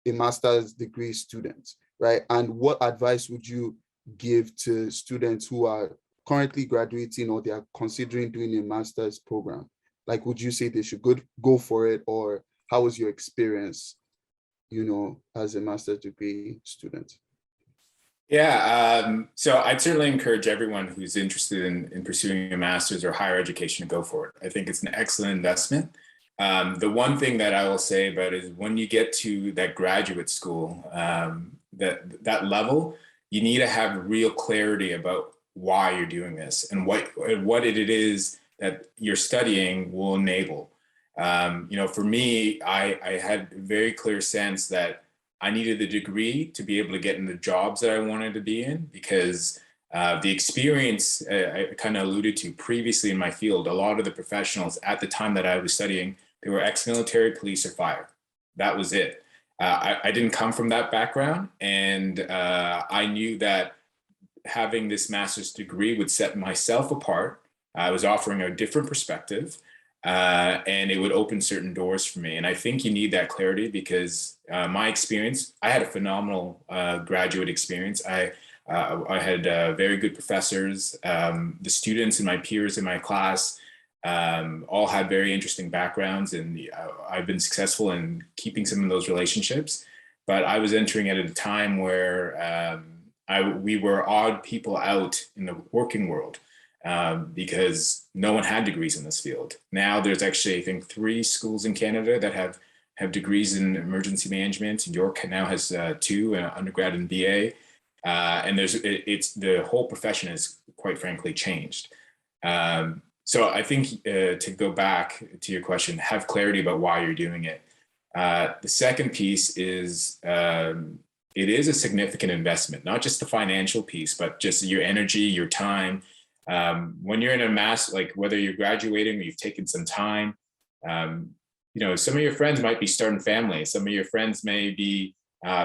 a master's degree student, right? And what advice would you give to students who are currently graduating or they are considering doing a master's program? Like, would you say they should go for it, or how was your experience, as a master's degree student? Yeah, so I'd certainly encourage everyone who's interested in pursuing a master's or higher education to go for it. I think it's an excellent investment. The one thing that I will say about it is when you get to that graduate school, that level, you need to have real clarity about why you're doing this and what it is that you're studying will enable. For me, I had a very clear sense that I needed the degree to be able to get in the jobs that I wanted to be in, because the experience I kind of alluded to previously in my field, a lot of the professionals at the time that I was studying, they were ex-military, police, or fire. That was it. I didn't come from that background, and I knew that having this master's degree would set myself apart. I was offering a different perspective, and it would open certain doors for me. And I think you need that clarity because my experience, I had a phenomenal graduate experience. I had very good professors. The students and my peers in my class all had very interesting backgrounds, and I've been successful in keeping some of those relationships. But I was entering at a time where we were odd people out in the working world because no one had degrees in this field. Now there's actually, I think, 3 schools in Canada that have degrees in emergency management. York now has 2, an undergrad and BA. And it's the whole profession has quite frankly changed. So I think to go back to your question, have clarity about why you're doing it. The second piece is it is a significant investment, not just the financial piece, but just your energy, your time. When you're in a mass, like whether you're graduating or you've taken some time, some of your friends might be starting families. Some of your friends may be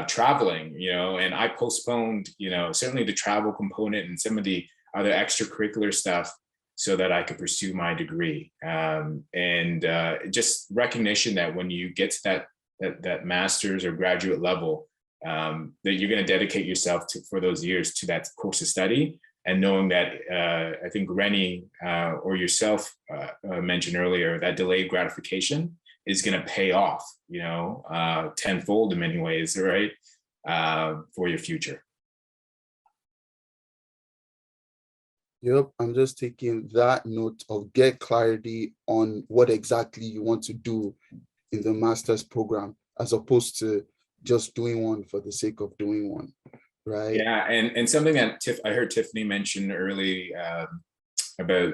traveling, and I postponed, certainly the travel component and some of the other extracurricular stuff so that I could pursue my degree. And just recognition that when you get to that master's or graduate level, that you're going to dedicate yourself for those years to that course of study, and knowing that I think Rennie or yourself mentioned earlier, that delayed gratification is going to pay off, tenfold in many ways, right, for your future. Yep, I'm just taking that note of get clarity on what exactly you want to do in the master's program, as opposed to just doing one for the sake of doing one, right? Yeah, and something that I heard Tiffany mention early about,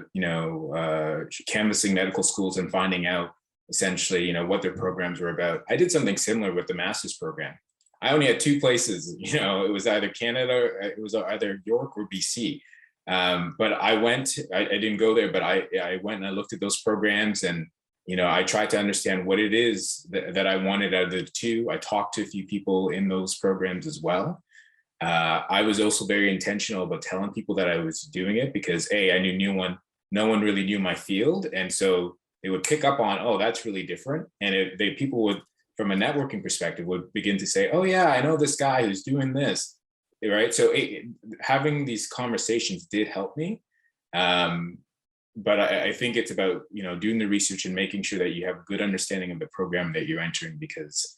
canvassing medical schools and finding out essentially, what their programs were about. I did something similar with the master's program. I only had 2 places, it was either Canada, it was either York or BC. But I didn't go there, but I went and I looked at those programs, and, I tried to understand what it is that I wanted out of the 2. I talked to a few people in those programs as well. I was also very intentional about telling people that I was doing it because I knew no one really knew my field. And so they would pick up on, oh, that's really different. And people would, from a networking perspective, would begin to say, oh yeah, I know this guy who's doing this. Right. So having these conversations did help me. But I think it's about, doing the research and making sure that you have a good understanding of the program that you're entering, because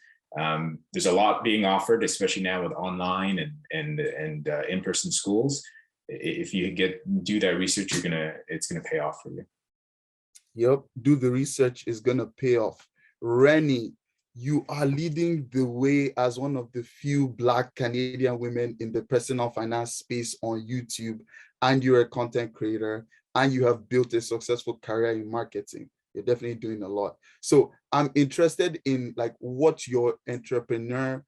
there's a lot being offered, especially now with online and in-person schools. If you do that research, it's gonna pay off for you. Yep, do the research, is gonna pay off. Rennie, you are leading the way as one of the few Black Canadian women in the personal finance space on YouTube, and you're a content creator, and you have built a successful career in marketing. You're definitely doing a lot. So I'm interested in what your entrepreneurship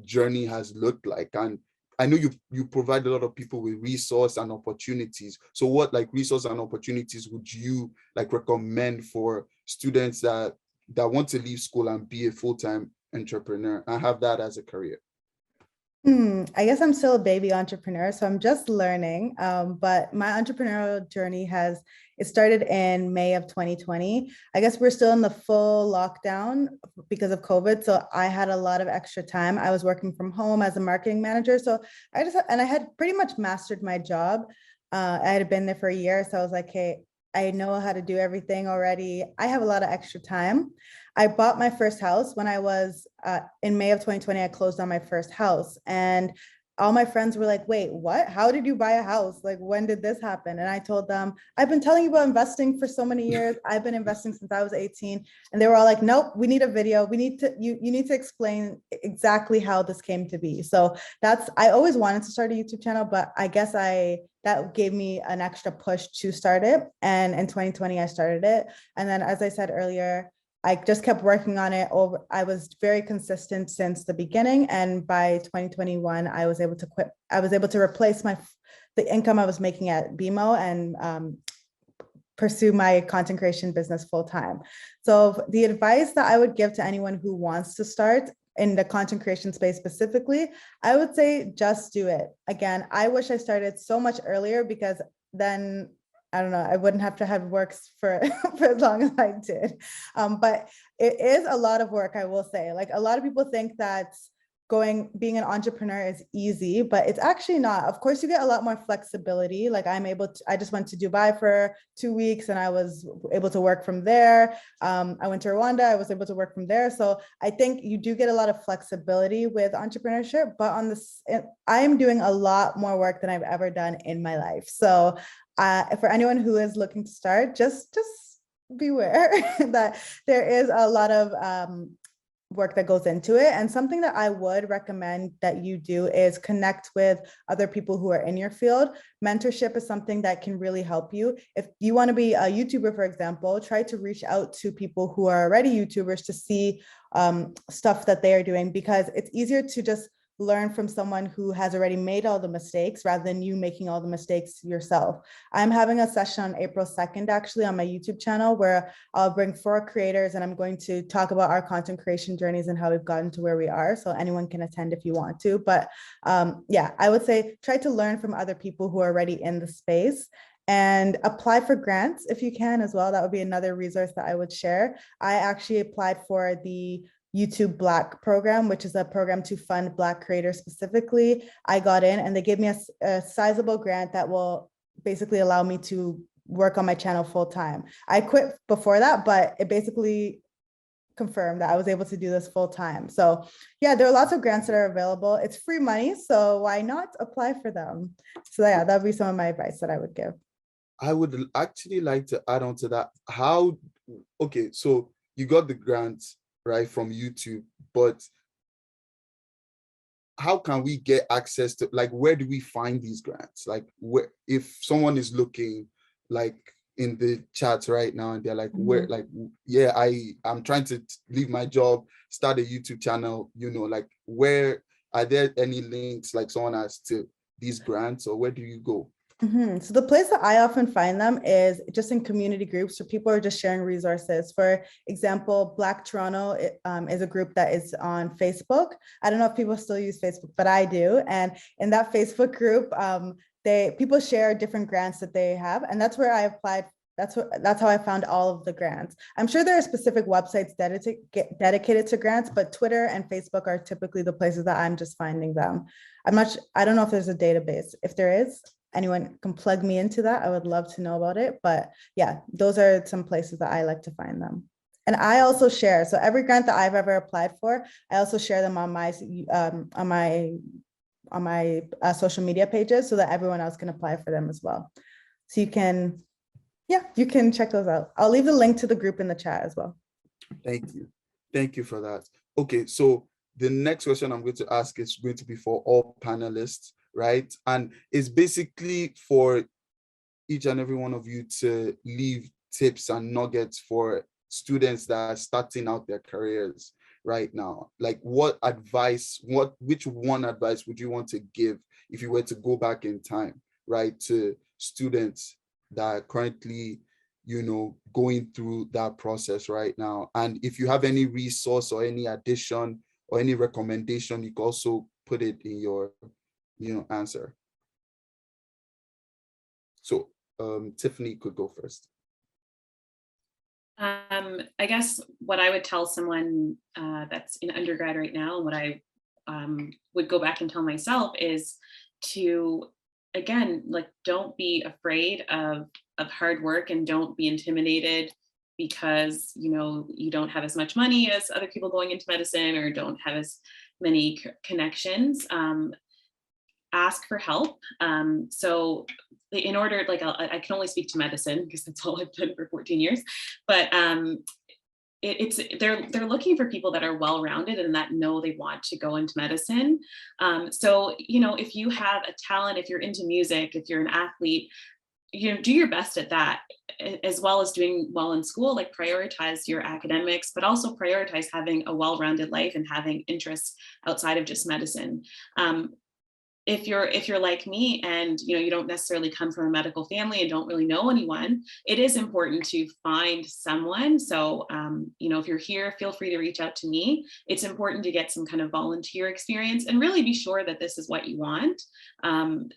journey has looked like. And I know you provide a lot of people with resource and opportunities. So what resource and opportunities would you recommend for students that want to leave school and be a full-time entrepreneur and have that as a career? I guess I'm still a baby entrepreneur, so I'm just learning. But my entrepreneurial journey it started in May of 2020. I guess we're still in the full lockdown because of COVID. So I had a lot of extra time. I was working from home as a marketing manager. So I had pretty much mastered my job. I had been there for a year. So I was like, hey, I know how to do everything already. I have a lot of extra time. I bought my first house when I was in May of 2020. I closed on my first house, and all my friends were like, wait, what? How did you buy a house? When did this happen? And I told them, I've been telling you about investing for so many years. I've been investing since I was 18. And they were all like, nope, we need a video. You need to explain exactly how this came to be. So I always wanted to start a YouTube channel, but I guess that gave me an extra push to start it. And in 2020, I started it. And then, as I said earlier, I just kept working on it I was very consistent since the beginning. And by 2021, I was able to quit. I was able to replace the income I was making at BMO and pursue my content creation business full time. So the advice that I would give to anyone who wants to start in the content creation space specifically, I would say just do it. Again, I wish I started so much earlier, because then I don't know, I wouldn't have to have works for, for as long as I did. But it is a lot of work, I will say. Like, a lot of people think that being an entrepreneur is easy, but it's actually not. Of course, you get a lot more flexibility. Like, I just went to Dubai for 2 weeks and I was able to work from there. I went to Rwanda, I was able to work from there. So I think you do get a lot of flexibility with entrepreneurship, but I am doing a lot more work than I've ever done in my life. So for anyone who is looking to start, just beware that there is a lot of work that goes into it. And something that I would recommend that you do is connect with other people who are in your field. Mentorship is something that can really help you. If you want to be a YouTuber, for example, try to reach out to people who are already YouTubers to see stuff that they are doing, because it's easier to just learn from someone who has already made all the mistakes rather than you making all the mistakes yourself. I'm having a session on April 2nd, actually, on my YouTube channel, where I'll bring 4 creators and I'm going to talk about our content creation journeys and how we've gotten to where we are. So anyone can attend if you want to. But yeah, I would say try to learn from other people who are already in the space, and apply for grants if you can as well. That would be another resource that I would share. I actually applied for the YouTube Black program, which is a program to fund Black creators specifically. I got in and they gave me a sizable grant that will basically allow me to work on my channel full time. I quit before that, but it basically confirmed that I was able to do this full time. So yeah, there are lots of grants that are available. It's free money, so why not apply for them? So yeah, that would be some of my advice that I would give. I would actually like to add on to that. Okay, so you got the grant, right, from YouTube, but how can we get access to, like, where do we find these grants? Like, where, if someone is looking, like, in the chat right now and they're like, where, like, yeah, I'm trying to leave my job, start a YouTube channel, like, where are there any links, like, someone has to these grants, or where do you go? So the place that I often find them is just in community groups where people are just sharing resources. For example, Black Toronto is a group that is on Facebook. I don't know if people still use Facebook, but I do. And in that Facebook group, people share different grants that they have, and that's where I applied. That's how I found all of the grants. I'm sure there are specific websites dedicated to grants, but Twitter and Facebook are typically the places that I'm just finding them. I don't know if there's a database. If there is, anyone can plug me into that. I would love to know about it. But yeah, those are some places that I like to find them. And I also share. So every grant that I've ever applied for, I also share them on my social media pages so that everyone else can apply for them as well. So you can check those out. I'll leave the link to the group in the chat as well. Thank you. Thank you for that. Okay, so the next question I'm going to ask is going to be for all panelists, right? And it's basically for each and every one of you to leave tips and nuggets for students that are starting out their careers right now. Like, which one advice would you want to give if you were to go back in time, right, to students that are currently, going through that process right now? And if you have any resource or any addition or any recommendation, you can also put it in your answer. So Tiffany could go first. I guess what I would tell someone that's in undergrad right now, and what I would go back and tell myself, is to, again, like, don't be afraid of hard work, and don't be intimidated because you don't have as much money as other people going into medicine, or don't have as many connections. Ask for help. So in order, like, I can only speak to medicine because that's all I've done for 14 years, but they're looking for people that are well-rounded and that know they want to go into medicine. So if you have a talent, if you're into music, if you're an athlete, do your best at that, as well as doing well in school. Like, prioritize your academics, but also prioritize having a well-rounded life and having interests outside of just medicine. if you're like me and you don't necessarily come from a medical family and don't really know anyone, it is important to find someone. So if you're here, feel free to reach out to me. It's important to get some kind of volunteer experience and really be sure that this is what you want.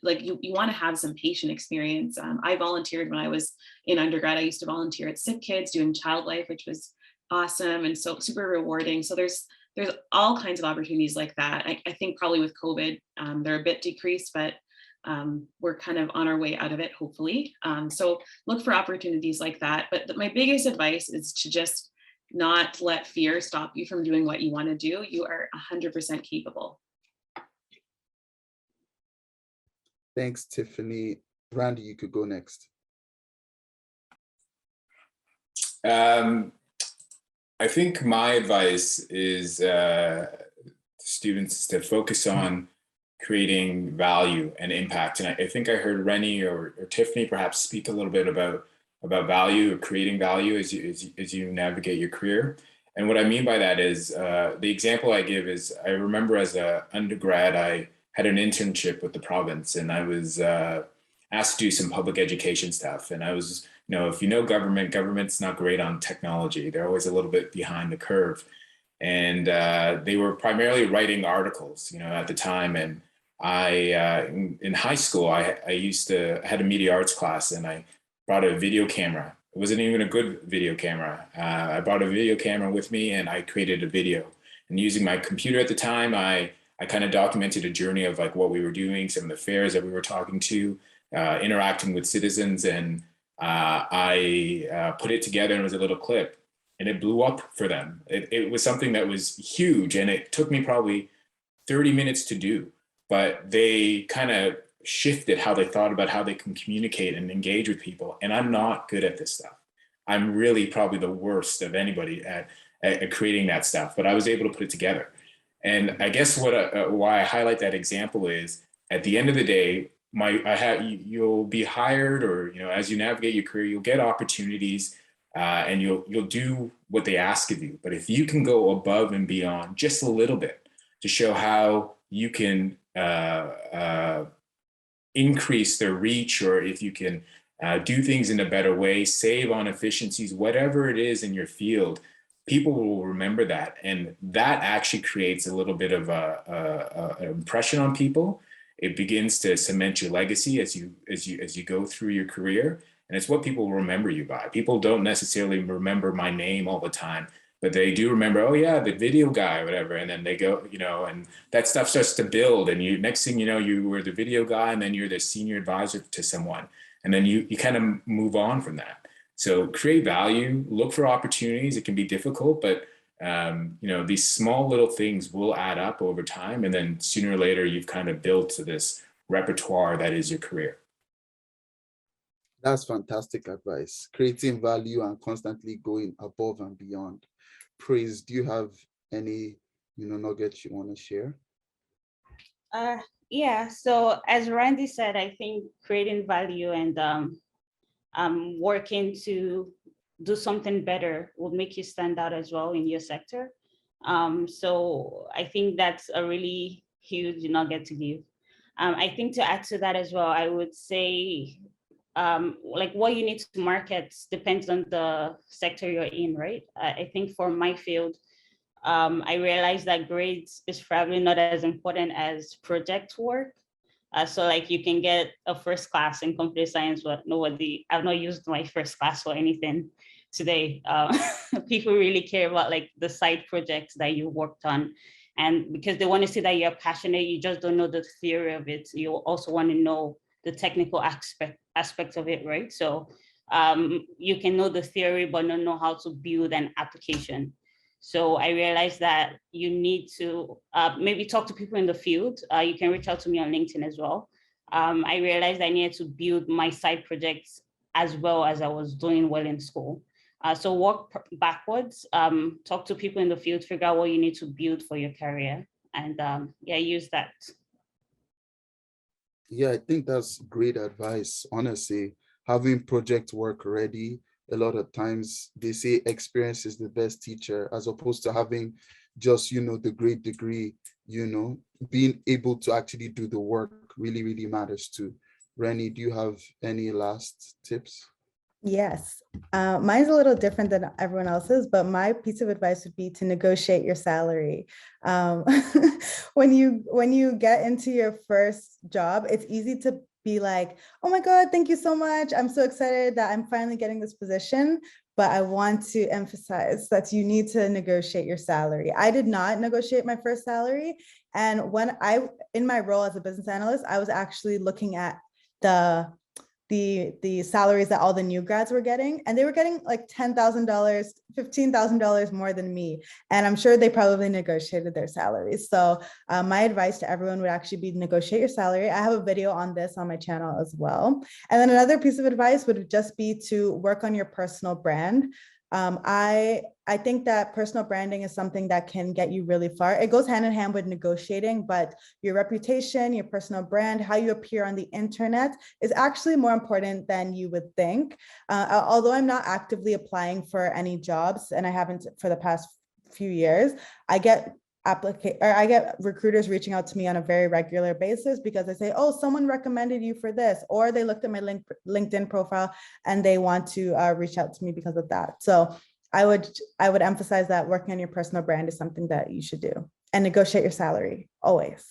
Like you want to have some patient experience. I volunteered when I was in undergrad. I used to volunteer at Sick Kids doing child life, which was awesome and so super rewarding. So there's all kinds of opportunities like that. I think probably with COVID, they're a bit decreased, but we're kind of on our way out of it, hopefully. So look for opportunities like that. But my biggest advice is to just not let fear stop you from doing what you want to do. You are 100% capable. Thanks, Tiffany. Randy, you could go next. I think my advice is students to focus on creating value and impact. And I think I heard Rennie or Tiffany perhaps speak a little bit about value or creating value as you navigate your career. And what I mean by that is the example I give is I remember as an undergrad, I had an internship with the province and I was asked to do some public education stuff. And I was, if you know government's not great on technology. They're always a little bit behind the curve. And they were primarily writing articles, at the time. And I, in high school, I had a media arts class and I brought a video camera. It wasn't even a good video camera. I brought a video camera with me and I created a video. And using my computer at the time, I kind of documented a journey of like what we were doing, some of the fairs that we were talking to, interacting with citizens. And I put it together and it was a little clip and it blew up for them. It was something that was huge and it took me probably 30 minutes to do, but they kind of shifted how they thought about how they can communicate and engage with people. And I'm not good at this stuff. I'm really probably the worst of anybody at creating that stuff, but I was able to put it together. And I guess why I highlight that example is at the end of the day, you'll be hired, or as you navigate your career, you'll get opportunities, and you'll do what they ask of you. But if you can go above and beyond just a little bit to show how you can increase their reach, or if you can do things in a better way, save on efficiencies, whatever it is in your field, people will remember that, and that actually creates a little bit of an impression on people. It begins to cement your legacy as you go through your career. And it's what people remember you by. People don't necessarily remember my name all the time, but they do remember, oh yeah, the video guy or whatever. And then they go, and that stuff starts to build. And next thing you know, you were the video guy and then you're the senior advisor to someone. And then you kind of move on from that. So create value, look for opportunities. It can be difficult, but these small little things will add up over time. And then sooner or later, you've kind of built to this repertoire that is your career. That's fantastic advice. Creating value and constantly going above and beyond. Praise, do you have any nuggets you want to share? Yeah, so as Randy said, I think creating value and working to do something better will make you stand out as well in your sector. So I think that's a really huge nugget to give. I think to add to that as well, I would say like what you need to market depends on the sector you're in, right? I think for my field, I realized that grades is probably not as important as project work. So like you can get a first class in computer science, but I've not used my first class for anything today. People really care about like the side projects that you worked on. And because they want to see that you're passionate, you just don't know the theory of it. You also want to know the technical aspect of it, right? So you can know the theory, but not know how to build an application. So I realized that you need to maybe talk to people in the field. You can reach out to me on LinkedIn as well. I realized I needed to build my side projects as well as I was doing well in school. So work backwards, talk to people in the field, figure out what you need to build for your career, and use that. Yeah, I think that's great advice. Honestly, having project work ready, a lot of times they say experience is the best teacher, as opposed to having just, the great degree, being able to actually do the work work really, really matters too. Rennie, do you have any last tips? Yes, mine's a little different than everyone else's, but my piece of advice would be to negotiate your salary. Um, when you get into your first job, it's easy to be like, oh my God, thank you so much. I'm so excited that I'm finally getting this position. But I want to emphasize that you need to negotiate your salary. I did not negotiate my first salary. And in my role as a business analyst, I was actually looking at the salaries that all the new grads were getting, and they were getting like $10,000, $15,000 more than me. And I'm sure they probably negotiated their salaries. So my advice to everyone would actually be negotiate your salary. I have a video on this on my channel as well. And then another piece of advice would just be to work on your personal brand. I think that personal branding is something that can get you really far. It goes hand in hand with negotiating, but your reputation, your personal brand, how you appear on the internet is actually more important than you would think. Although I'm not actively applying for any jobs, and I haven't for the past few years, I get recruiters reaching out to me on a very regular basis because they say, oh, someone recommended you for this, or they looked at my LinkedIn profile and they want to reach out to me because of that. So I would emphasize that working on your personal brand is something that you should do, and negotiate your salary always.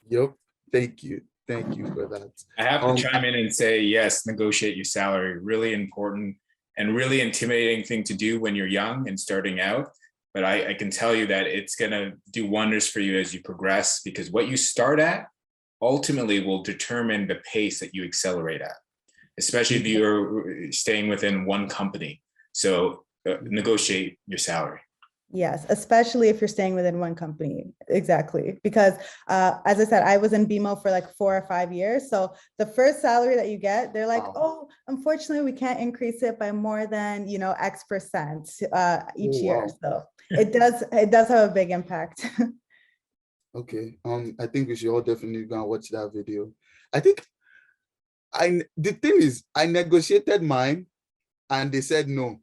Yep. Thank you for that. I have to chime in and say, yes, negotiate your salary. Really important and really intimidating thing to do when you're young and starting out. But I can tell you that it's going to do wonders for you as you progress, because what you start at ultimately will determine the pace that you accelerate at, especially if you're staying within one company. So negotiate your salary. Yes, especially if you're staying within one company. Exactly. Because as I said, I was in BMO for like 4 or 5 years. So the first salary that you get, they're like, oh, unfortunately, we can't increase it by more than, X% each year. So it does have a big impact. Okay. I think we should all definitely go and watch that video. I think the thing is, I negotiated mine and they said no.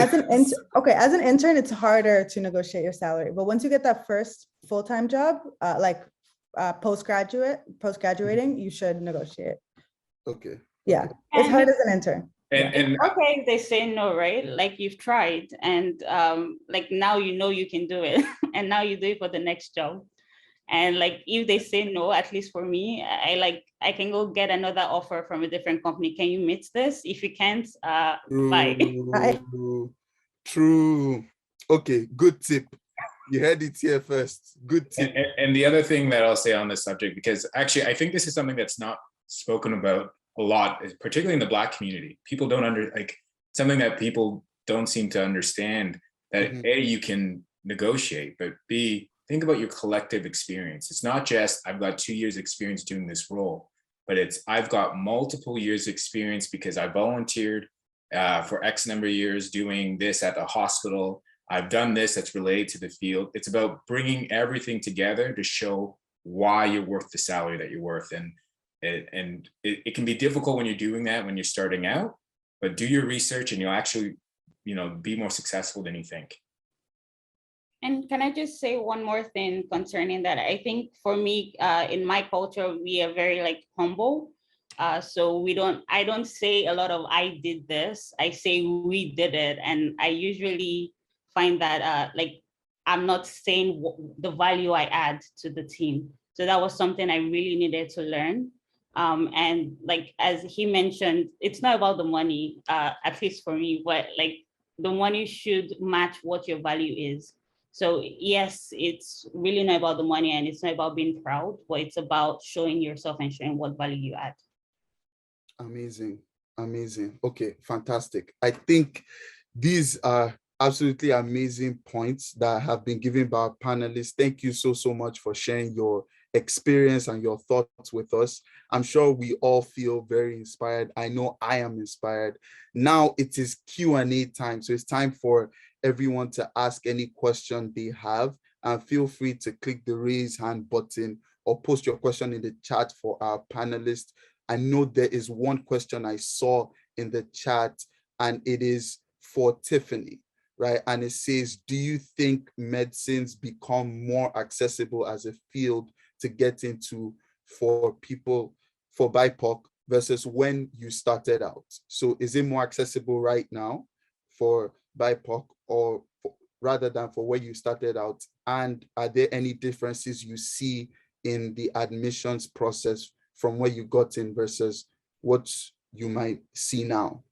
As an intern, it's harder to negotiate your salary. But once you get that first full-time job, post-graduating, you should negotiate. Okay. Yeah, okay. It's hard as an intern. And okay, they say no, right? Like you've tried, and like now you can do it, and now you do it for the next job. And like if they say no, at least for me, I can go get another offer from a different company. Can you meet this? If you can't, bye. True. Okay, good tip. You heard it here first. Good tip. And the other thing that I'll say on this subject, because actually I think this is something that's not spoken about a lot, particularly in the Black community. People don't something that people don't seem to understand, that A, you can negotiate, but B, think about your collective experience. It's not just, I've got 2 years experience doing this role, but it's, I've got multiple years experience because I volunteered for X number of years doing this at the hospital. I've done this that's related to the field. It's about bringing everything together to show why you're worth the salary that you're worth. And it can be difficult when you're doing that, when you're starting out, but do your research and you'll actually, be more successful than you think. And can I just say one more thing concerning that? I think for me, in my culture, we are very humble. So I don't say a lot of I did this. I say we did it. And I usually find that I'm not saying the value I add to the team. So that was something I really needed to learn. And as he mentioned, it's not about the money, at least for me, but the money should match what your value is. So yes, it's really not about the money and it's not about being proud, but it's about showing yourself and showing what value you add. Amazing. Okay, fantastic. I think these are absolutely amazing points that have been given by our panelists. Thank you so much for sharing your experience and your thoughts with us. I'm sure we all feel very inspired. I know I am inspired. Now it is Q&A time. So it's time for everyone to ask any question they have, and feel free to click the raise hand button or post your question in the chat for our panelists. I know there is one question I saw in the chat, and it is for Tiffany, right? And it says, do you think medicines become more accessible as a field to get into for people, for BIPOC versus when you started out? So is it more accessible right now for BIPOC or rather than for where you started out? And are there any differences you see in the admissions process from where you got in versus what you might see now?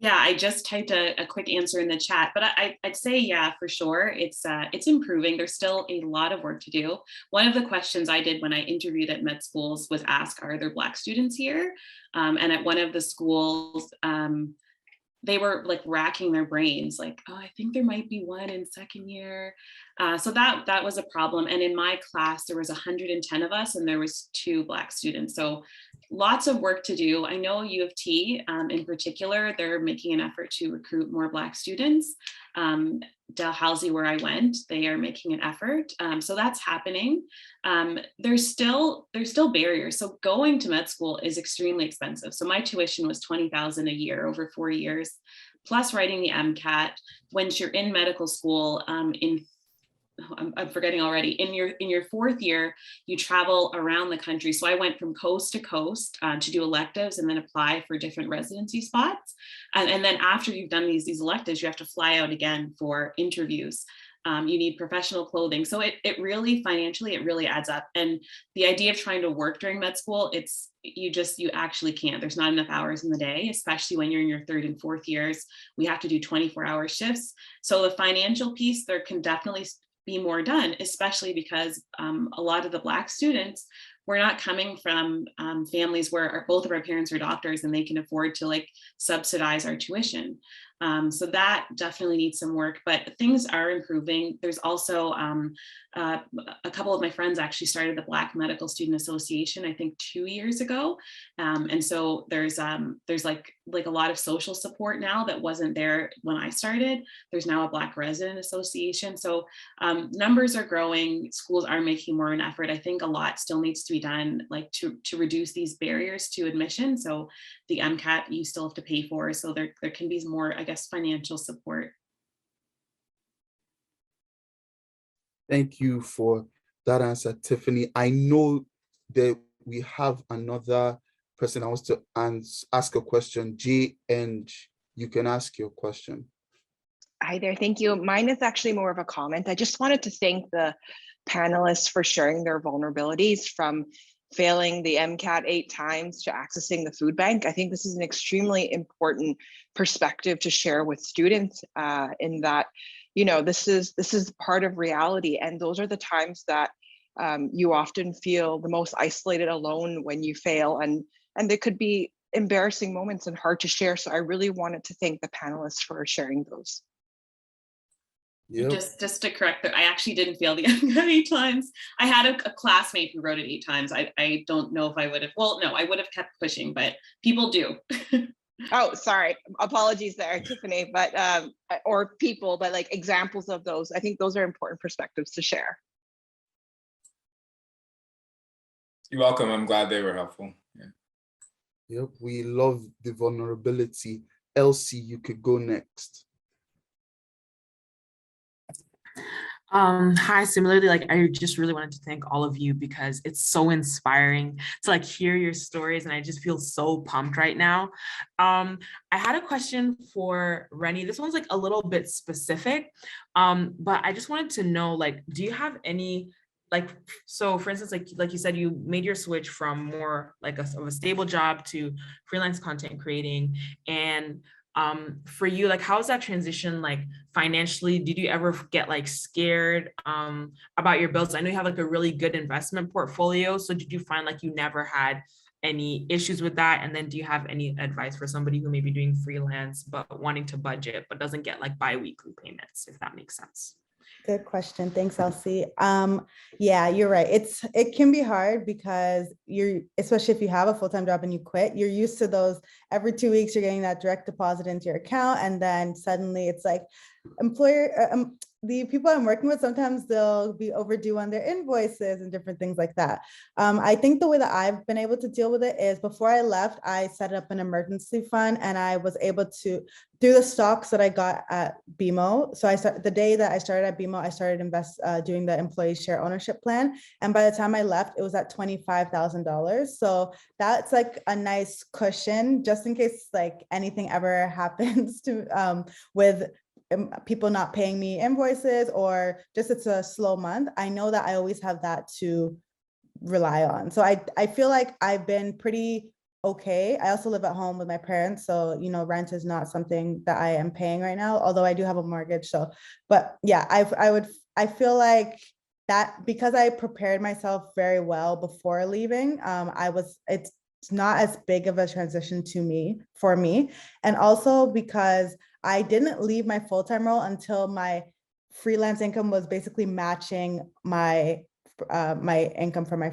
Yeah, I just typed a quick answer in the chat, but I'd say, yeah, for sure. It's improving. There's still a lot of work to do. One of the questions I did when I interviewed at med schools was ask, are there Black students here? And at one of the schools, they were like racking their brains, like, oh, I think there might be one in second year. So that was a problem. And in my class, there was 110 of us and there was 2 Black students. So lots of work to do. I know U of T in particular, they're making an effort to recruit more Black students. Dalhousie, where I went, they are making an effort. So that's happening. There's still barriers. So going to med school is extremely expensive. So my tuition was $20,000 a year over 4 years, plus writing the MCAT. Once you're in medical school, I'm forgetting already, in your 4th year, you travel around the country. So I went from coast to coast to do electives and then apply for different residency spots. And then after you've done these electives, you have to fly out again for interviews. You need professional clothing. So it really, financially, it really adds up. And the idea of trying to work during med school, you actually can't. There's not enough hours in the day, especially when you're in your 3rd and 4th years. We have to do 24-hour shifts. So the financial piece, there can definitely be more done, especially because a lot of the Black students, we're not coming from families where both of our parents are doctors and they can afford to like subsidize our tuition. So that definitely needs some work, but things are improving. There's also a couple of my friends actually started the Black Medical Student Association, I think 2 years ago. And so there's like a lot of social support now that wasn't there when I started. There's now a Black Resident Association. So numbers are growing, schools are making more of an effort. I think a lot still needs to be done, like to reduce these barriers to admission. So the MCAT you still have to pay for. So there can be more, I guess, financial support. Thank you for that answer, Tiffany. I know that we have another person I want to ask a question. G, and you can ask your question. Hi there, thank you. Mine is actually more of a comment. I just wanted to thank the panelists for sharing their vulnerabilities, from failing the MCAT 8 times to accessing the food bank. I think this is an extremely important perspective to share with students in that, you know, this is part of reality. And those are the times that you often feel the most isolated, alone when you fail. And there could be embarrassing moments and hard to share. So I really wanted to thank the panelists for sharing those. Yep. Just to correct that, I actually didn't fail the MCAT 8 times. I had a classmate who wrote it 8 times. I don't know if I would have, well, no, I would have kept pushing, but people do. Oh, sorry, apologies there, Tiffany, but or people, but like examples of those. I think those are important perspectives to share. You're welcome. I'm glad they were helpful. Yeah. Yep, we love the vulnerability. Elsie, you could go next. Hi, similarly, like I just really wanted to thank all of you because it's so inspiring to like hear your stories, and I just feel so pumped right now. I had a question for Rennie. This one's like a little bit specific, but I just wanted to know, like, do you have any, like, so for instance, like you said, you made your switch from more like of a stable job to freelance content creating, and for you, like, how's that transition like financially? Did you ever get like scared about your bills? I know you have like a really good investment portfolio, so did you find like you never had any issues with that? And then do you have any advice for somebody who may be doing freelance but wanting to budget but doesn't get like bi-weekly payments, if that makes sense? Good question. Thanks, Elsie. Yeah, you're right. It can be hard because especially if you have a full-time job and you quit, you're used to those every 2 weeks, you're getting that direct deposit into your account. And then suddenly it's like, the people I'm working with, sometimes they'll be overdue on their invoices and different things like that. I think the way that I've been able to deal with it is before I left, I set up an emergency fund, and I was able to, through the stocks that I got at BMO. So the day that I started at BMO, I started doing the employee share ownership plan. And by the time I left, it was at $25,000. So that's like a nice cushion just in case like anything ever happens to with people not paying me invoices, or just it's a slow month. I know that I always have that to rely on. So I feel like I've been pretty okay. I also live at home with my parents, so rent is not something that I am paying right now, although I do have a mortgage. So, but yeah, I feel like that because I prepared myself very well before leaving, it's not as big of a transition for me. And also because I didn't leave my full-time role until my freelance income was basically matching my income from my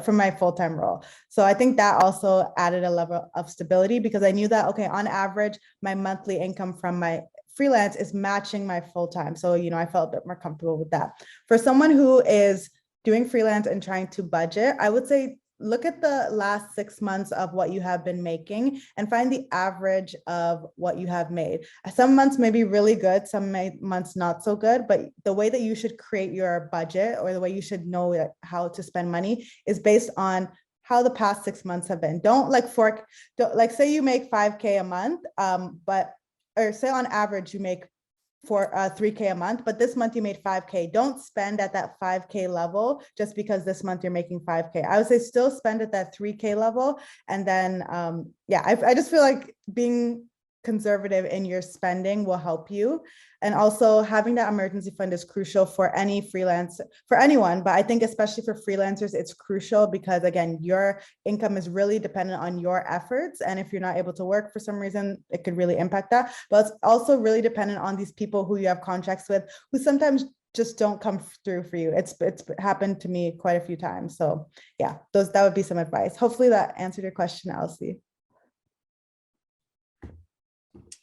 from my full-time role. So I think that also added a level of stability because I knew that, okay, on average, my monthly income from my freelance is matching my full-time. So, I felt a bit more comfortable with that. For someone who is doing freelance and trying to budget, I would say look at the last 6 months of what you have been making and find the average of what you have made. Some months may be really good, some months not so good, but the way that you should create your budget or the way you should know how to spend money is based on how the past 6 months have been. Don't say you make 5K a month, or say on average you make for 3K a month, but this month you made 5K. Don't spend at that 5K level just because this month you're making 5K. I would say still spend at that 3K level. And then, I just feel like being conservative in your spending will help you. And also having that emergency fund is crucial for any freelance, for anyone, but I think especially for freelancers, it's crucial because again, your income is really dependent on your efforts. And if you're not able to work for some reason, it could really impact that. But it's also really dependent on these people who you have contracts with, who sometimes just don't come through for you. It's happened to me quite a few times. So yeah, that would be some advice. Hopefully that answered your question, Elsie.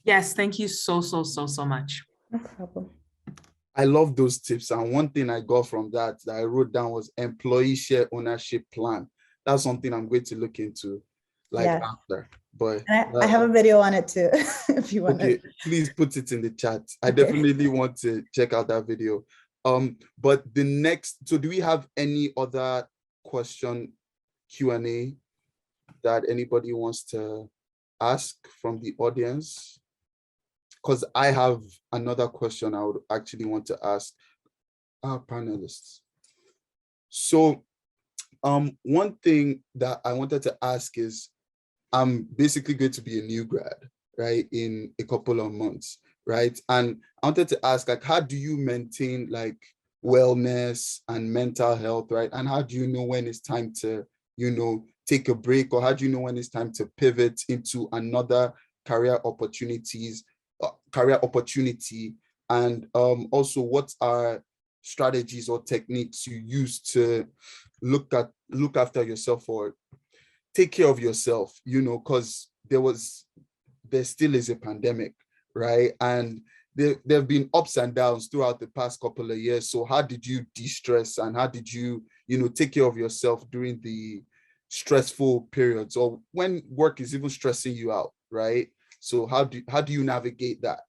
Yes, thank you so much. No problem. I love those tips. And one thing I got from that I wrote down was employee share ownership plan. That's something I'm going to look into after. But I have a video on it too, if you want. Okay, please put it in the chat. I definitely want to check out that video. But so do we have any other question, Q&A that anybody wants to ask from the audience? Because I have another question I would actually want to ask our panelists. So one thing that I wanted to ask is, I'm basically going to be a new grad, right, in a couple of months, right? And I wanted to ask, how do you maintain wellness and mental health, right? And how do you know when it's time to, take a break, or how do you know when it's time to pivot into another career opportunity? And also, what are strategies or techniques you use to look after yourself or take care of yourself, because there still is a pandemic, right? And there have been ups and downs throughout the past couple of years. So how did you de-stress, and how did you, take care of yourself during the stressful periods, or when work is even stressing you out, right? So how do you navigate that?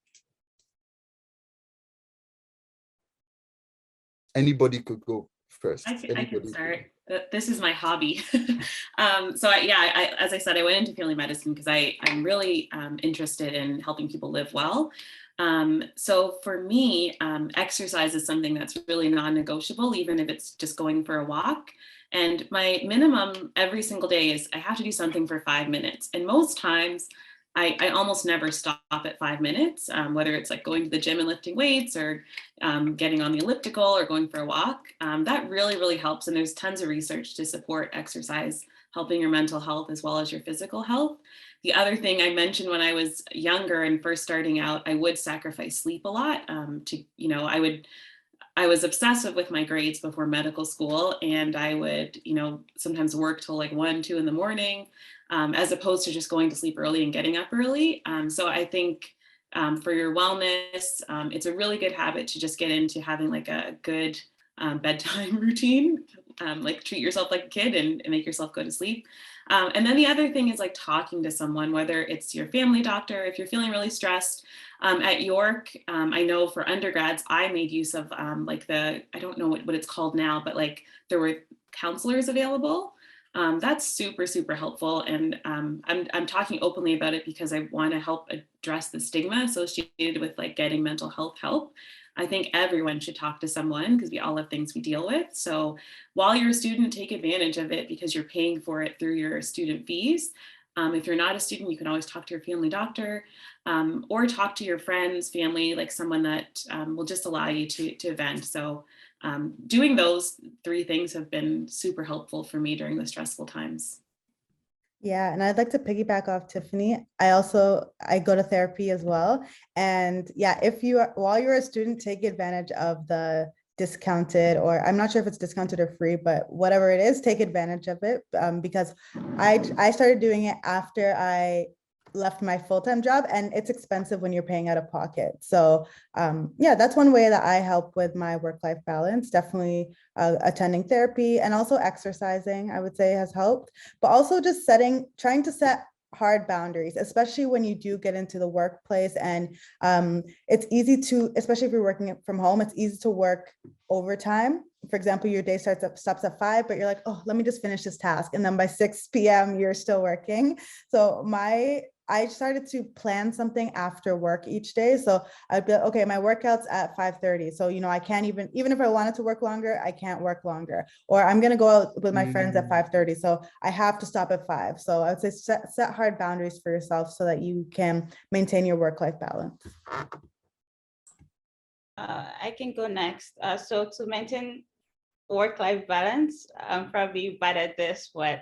Anybody could go first. I can start. This is my hobby. As I said, I went into family medicine because I'm really interested in helping people live well. So for me, exercise is something that's really non-negotiable, even if it's just going for a walk. And my minimum every single day is I have to do something for 5 minutes. And most times I almost never stop at 5 minutes, whether it's going to the gym and lifting weights, or getting on the elliptical, or going for a walk. That really, really helps. And there's tons of research to support exercise helping your mental health as well as your physical health. The other thing I mentioned, when I was younger and first starting out, I would sacrifice sleep a lot. I was obsessive with my grades before medical school, and I would, sometimes work till 1, 2 in the morning, as opposed to just going to sleep early and getting up early. So I think for your wellness. It's a really good habit to just get into having like a good bedtime routine, like treat yourself like a kid and make yourself go to sleep. And then the other thing is like talking to someone, whether it's your family doctor, if you're feeling really stressed. At York, I know for undergrads, I made use of like I don't know what it's called now, but like there were counselors available. That's super, super helpful. And I'm talking openly about it because I want to help address the stigma associated with like getting mental health help. I think everyone should talk to someone because we all have things we deal with. So while you're a student, take advantage of it because you're paying for it through your student fees. If you're not a student, you can always talk to your family doctor or talk to your friends, family, like someone that will just allow you to vent. So doing those 3 things have been super helpful for me during the stressful times. Yeah, and I'd like to piggyback off Tiffany. I go to therapy as well. And yeah, while you're a student, take advantage of the discounted, or I'm not sure if it's discounted or free, but whatever it is, take advantage of it. Because I started doing it after I left my full-time job, and it's expensive when you're paying out of pocket. So yeah, that's one way that I help with my work-life balance. Definitely attending therapy and also exercising, I would say, has helped, but also just trying to set hard boundaries, especially when you do get into the workplace. And it's easy to, especially if you're working from home, it's easy to work overtime. For example, your day stops at 5, but you're like, oh, let me just finish this task. And then by 6 p.m., you're still working. So I started to plan something after work each day. So I'd be like, okay, my workout's at 5:30. So, I can't even if I wanted to work longer, I can't work longer. Or I'm going to go out with my friends at 5:30. So I have to stop at 5. So I would say set hard boundaries for yourself so that you can maintain your work-life balance. I can go next. So to maintain work-life balance, I'm probably bad at this, but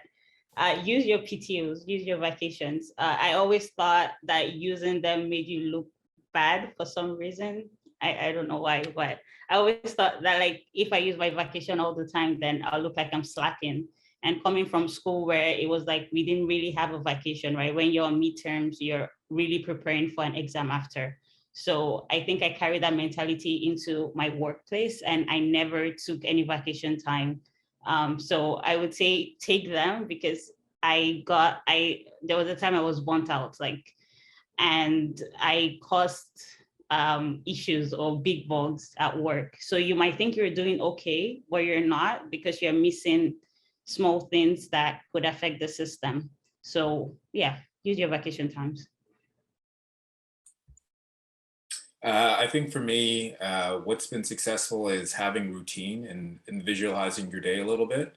use your PTOs, use your vacations. I always thought that using them made you look bad for some reason. I don't know why, but I always thought that like if I use my vacation all the time, then I'll look like I'm slacking. And coming from school where it was like we didn't really have a vacation, right? When you're on midterms, you're really preparing for an exam after. So I think I carried that mentality into my workplace, and I never took any vacation time. So I would say take them because there was a time I was burnt out, like, and I caused issues or big bugs at work. So you might think you're doing okay, but you're not because you're missing small things that could affect the system. So yeah, use your vacation times. I think for me, what's been successful is having routine and visualizing your day a little bit.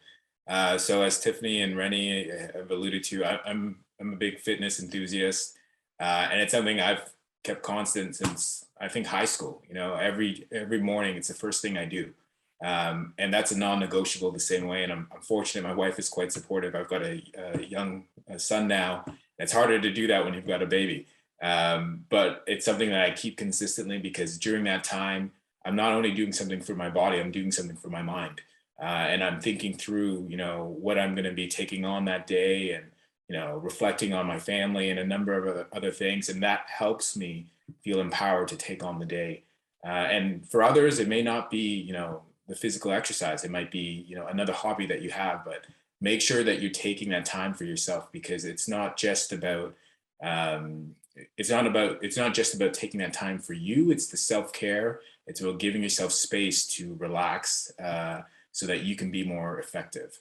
So as Tiffany and Rennie have alluded to, I'm a big fitness enthusiast, and it's something I've kept constant since I think high school. Every morning it's the first thing I do, and that's a non-negotiable the same way. And I'm fortunate my wife is quite supportive. I've got a young son now. It's harder to do that when you've got a baby. But it's something that I keep consistently because during that time, I'm not only doing something for my body, I'm doing something for my mind. And I'm thinking through, what I'm going to be taking on that day and, reflecting on my family and a number of other things. And that helps me feel empowered to take on the day. And for others, it may not be, the physical exercise. It might be, another hobby that you have, but make sure that you're taking that time for yourself because it's not just about, it's not just about taking that time for you. It's the self-care. It's about giving yourself space to relax so that you can be more effective.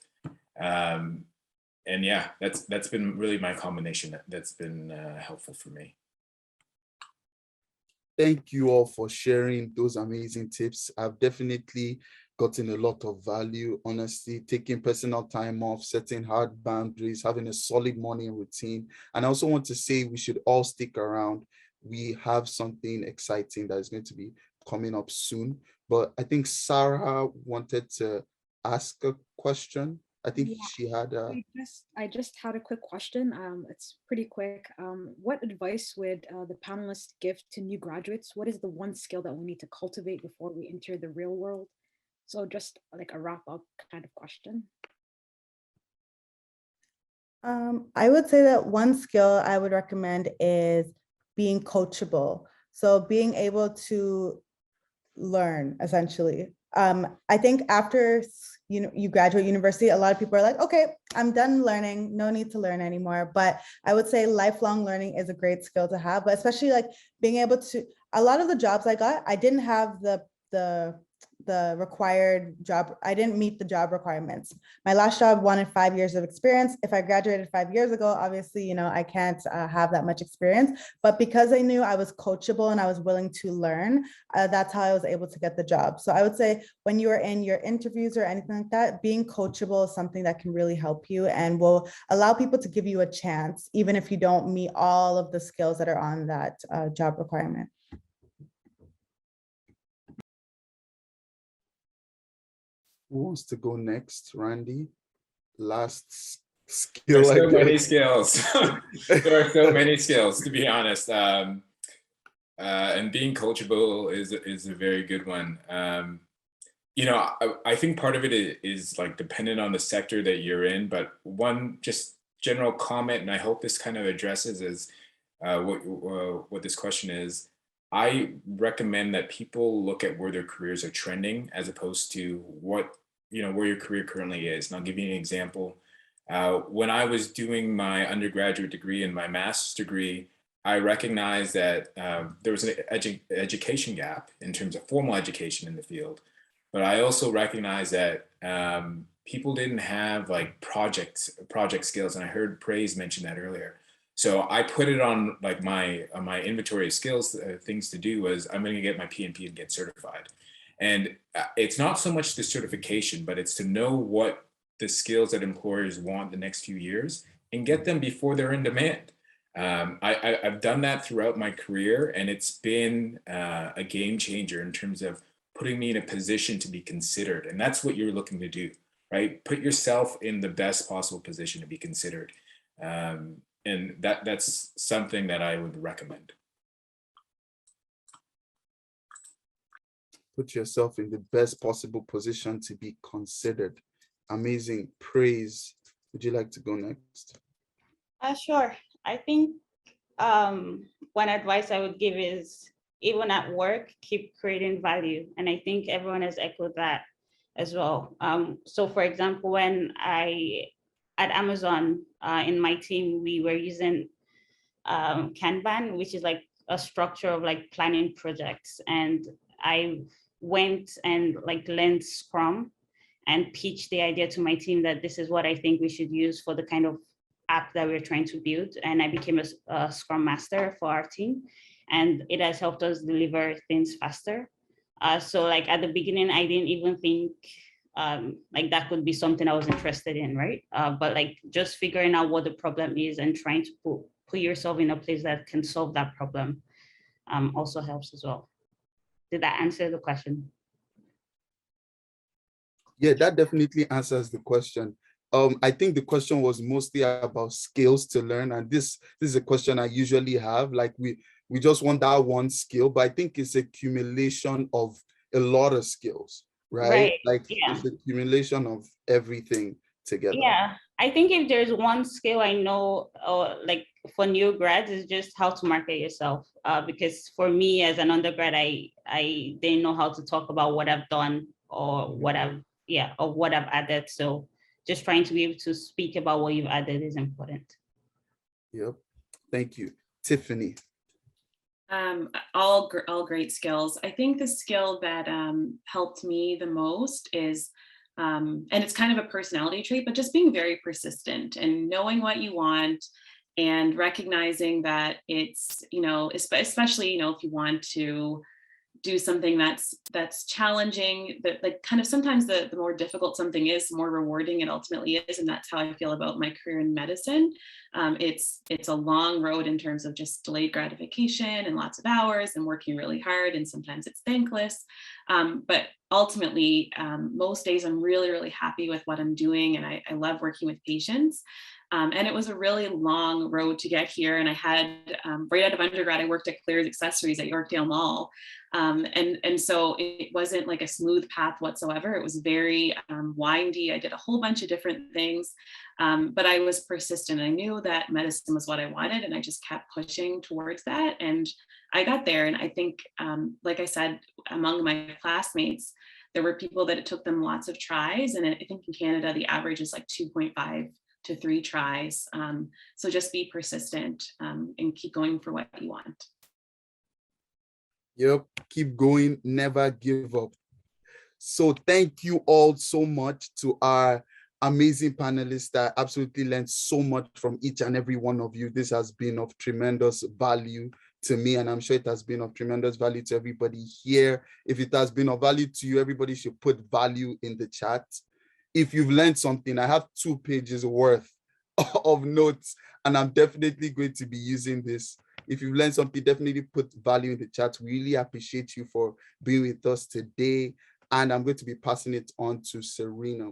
And yeah, that's been really my combination that's been helpful for me. Thank you all for sharing those amazing tips. I've definitely gotten a lot of value, honestly, taking personal time off, setting hard boundaries, having a solid morning routine. And I also want to say we should all stick around. We have something exciting that is going to be coming up soon. But I think Sarah wanted to ask a question. I think she had I just had a quick question. It's pretty quick. What advice would the panelists give to new graduates? What is the one skill that we need to cultivate before we enter the real world? So just like a wrap up kind of question. I would say that one skill I would recommend is being coachable. So being able to learn, essentially. I think after you graduate university, a lot of people are like, okay, I'm done learning, no need to learn anymore. But I would say lifelong learning is a great skill to have, but especially like being able to, a lot of the jobs I got, I didn't have the required job. I didn't meet the job requirements. My last job wanted 5 years of experience. If I graduated 5 years ago, obviously, I can't have that much experience, but because I knew I was coachable and I was willing to learn, that's how I was able to get the job. So I would say when you are in your interviews or anything like that, being coachable is something that can really help you and will allow people to give you a chance, even if you don't meet all of the skills that are on that job requirement. Who wants to go next? Randy? Last There's skill. so many skills. There are so many skills, to be honest. And being coachable is a very good one. I think part of it is like dependent on the sector that you're in, but one just general comment, and I hope this kind of addresses is what this question is. I recommend that people look at where their careers are trending as opposed to where your career currently is. And I'll give you an example. When I was doing my undergraduate degree and my master's degree, I recognized that there was an education gap in terms of formal education in the field. But I also recognized that people didn't have like project skills. And I heard Praise mention that earlier. So I put it on like my inventory of skills, things to do was I'm going to get my PNP and get certified. And it's not so much the certification, but it's to know what the skills that employers want the next few years and get them before they're in demand. I've done that throughout my career, and it's been a game changer in terms of putting me in a position to be considered. And that's what you're looking to do, right? Put yourself in the best possible position to be considered. And that's something that I would recommend. Put yourself in the best possible position to be considered. Amazing. Praise. Would you like to go next? Sure. I think one advice I would give is, even at work, keep creating value. And I think everyone has echoed that as well. So for example, when at Amazon, in my team, we were using Kanban, which is like a structure of like planning projects. And I went and like learned Scrum and pitched the idea to my team that this is what I think we should use for the kind of app that we're trying to build. And I became a Scrum Master for our team. And it has helped us deliver things faster. So like at the beginning, I didn't even think like that could be something I was interested in, right? But like just figuring out what the problem is and trying to put yourself in a place that can solve that problem also helps as well. Did that answer the question? Yeah, that definitely answers the question. I think the question was mostly about skills to learn. And this is a question I usually have. Like we just want that one skill, but I think it's accumulation of a lot of skills, right? Like it's accumulation of everything together. Yeah, I think if there's one skill I know, like for new grads, is just how to market yourself. Because for me as an undergrad, I didn't know how to talk about what I've done or what I've added. So just trying to be able to speak about what you've added is important. Yep. Thank you. Tiffany. All great skills. I think the skill that helped me the most is, and it's kind of a personality trait, but just being very persistent and knowing what you want and recognizing that it's, especially, if you want to do something that's challenging, that like kind of sometimes the more difficult something is, the more rewarding it ultimately is. And that's how I feel about my career in medicine. It's a long road in terms of just delayed gratification and lots of hours and working really hard. And sometimes it's thankless. But ultimately, most days I'm really, really happy with what I'm doing. And I love working with patients. And it was a really long road to get here. And I had, right out of undergrad, I worked at Claire's Accessories at Yorkdale Mall. And so it wasn't like a smooth path whatsoever. It was very windy. I did a whole bunch of different things, but I was persistent. I knew that medicine was what I wanted, and I just kept pushing towards that. And I got there. And I think, like I said, among my classmates, there were people that it took them lots of tries. And I think in Canada, the average is like 2.5 to 3 tries. So just be persistent and keep going for what you want. Yep, keep going, never give up. So thank you all so much to our amazing panelists. I absolutely learned so much from each and every one of you. This has been of tremendous value to me, and I'm sure it has been of tremendous value to everybody here. If it has been of value to you, everybody should put value in the chat. If you've learned something, I have 2 pages worth of notes, and I'm definitely going to be using this. If you've learned something, definitely put value in the chat. We really appreciate you for being with us today. And I'm going to be passing it on to Serena.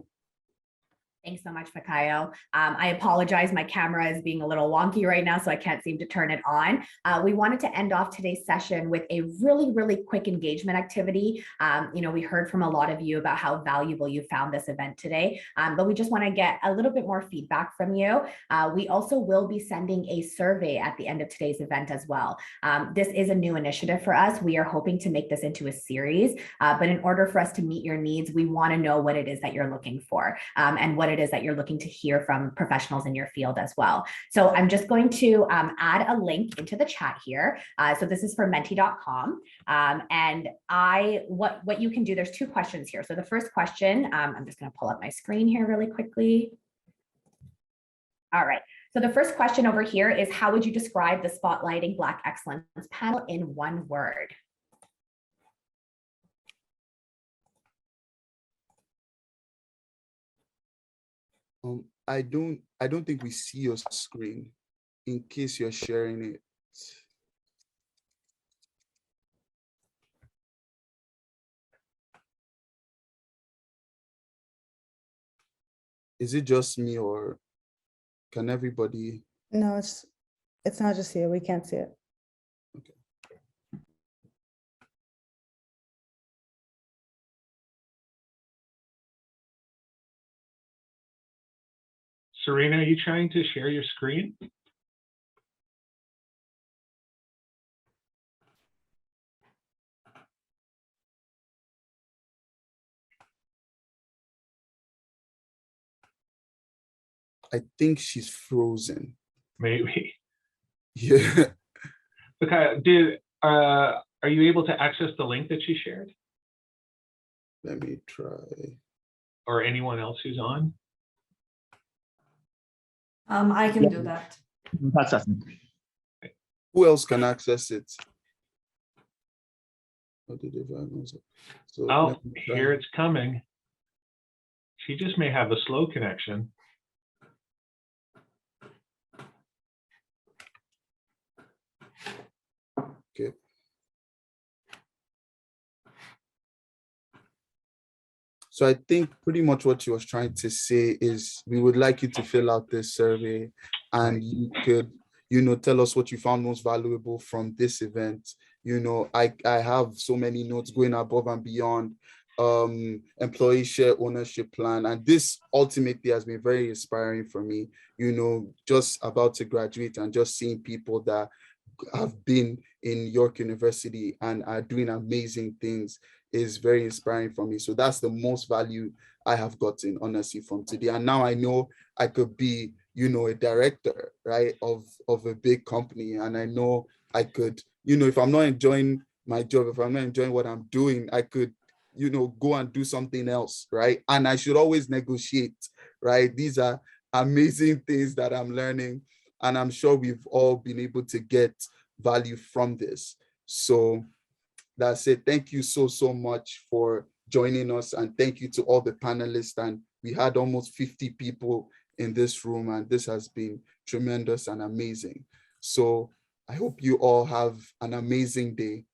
Thanks so much, Fikayo. I apologize, my camera is being a little wonky right now, so I can't seem to turn it on. We wanted to end off today's session with a really quick engagement activity. We heard from a lot of you about how valuable you found this event today, but we just want to get a little bit more feedback from you. We also will be sending a survey at the end of today's event as well. This is a new initiative for us. We are hoping to make this into a series, but in order for us to meet your needs, we want to know what it is that you're looking for and what it is that you're looking to hear from professionals in your field as well. So I'm just going to add a link into the chat here. So this is for menti.com. And what you can do, there's 2 questions here. So the first question, I'm just going to pull up my screen here really quickly. All right. So the first question over here is, how would you describe the Spotlighting Black Excellence panel in 1 word? I don't think we see your screen in case you're sharing it. Is it just me, or can everybody? No, it's not just you. We can't see it. Okay. Serena, are you trying to share your screen? I think she's frozen. Maybe. Yeah. Okay. Are you able to access the link that she shared? Let me try. Or anyone else who's on? I can do that. Who else can access it? So oh, here it's coming. She just may have a slow connection. Okay. So I think pretty much what she was trying to say is we would like you to fill out this survey, and you could, tell us what you found most valuable from this event. I have so many notes going above and beyond employee share ownership plan. And this ultimately has been very inspiring for me, just about to graduate and just seeing people that have been in York University and are doing amazing things is very inspiring for me. So that's the most value I have gotten, honestly, from today. And now I know I could be, a director, right, of a big company. And I know I could, if I'm not enjoying my job, if I'm not enjoying what I'm doing, I could, go and do something else, right? And I should always negotiate, right? These are amazing things that I'm learning. And I'm sure we've all been able to get value from this. So that's it. Thank you so much for joining us. And thank you to all the panelists. And we had almost 50 people in this room, and this has been tremendous and amazing. So I hope you all have an amazing day.